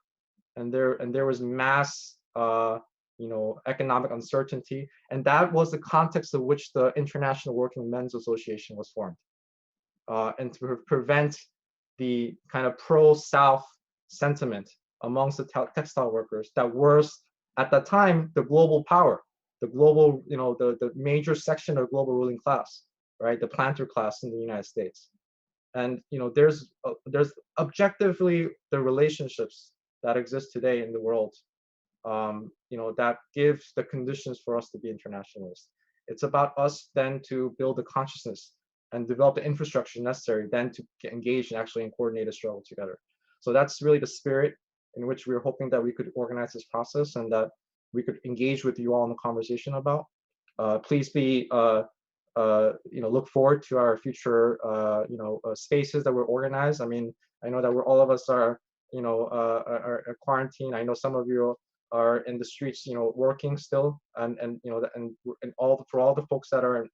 And there was mass you know, economic uncertainty, and that was the context of which the International Working Men's Association was formed, and to prevent the kind of pro-South sentiment amongst the textile workers that were at that time the global power, the global, you know, the major section of global ruling class, right, the planter class in the United States. And you know, there's objectively the relationships that exist today in the world, you know, that gives the conditions for us to be internationalists. It's about us then to build the consciousness and develop the infrastructure necessary then to get engaged and actually coordinate a struggle together. So that's really the spirit in which we're hoping that we could organize this process and that we could engage with you all in the conversation about. Please be, you know, look forward to our future, you know, spaces that we're organized. I mean, I know that all of us are, you know, are quarantined. I know some of you are in the streets, working still, and for all the folks that are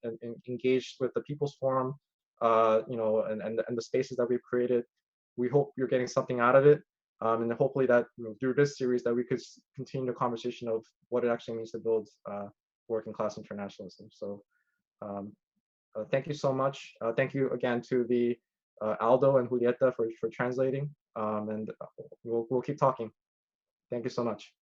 engaged with the People's Forum, and the spaces that we've created, we hope you're getting something out of it, and hopefully that through this series that we could continue the conversation of what it actually means to build working class internationalism. So thank you so much. Thank you again to the Aldo and Julieta for translating, and we'll keep talking. Thank you so much.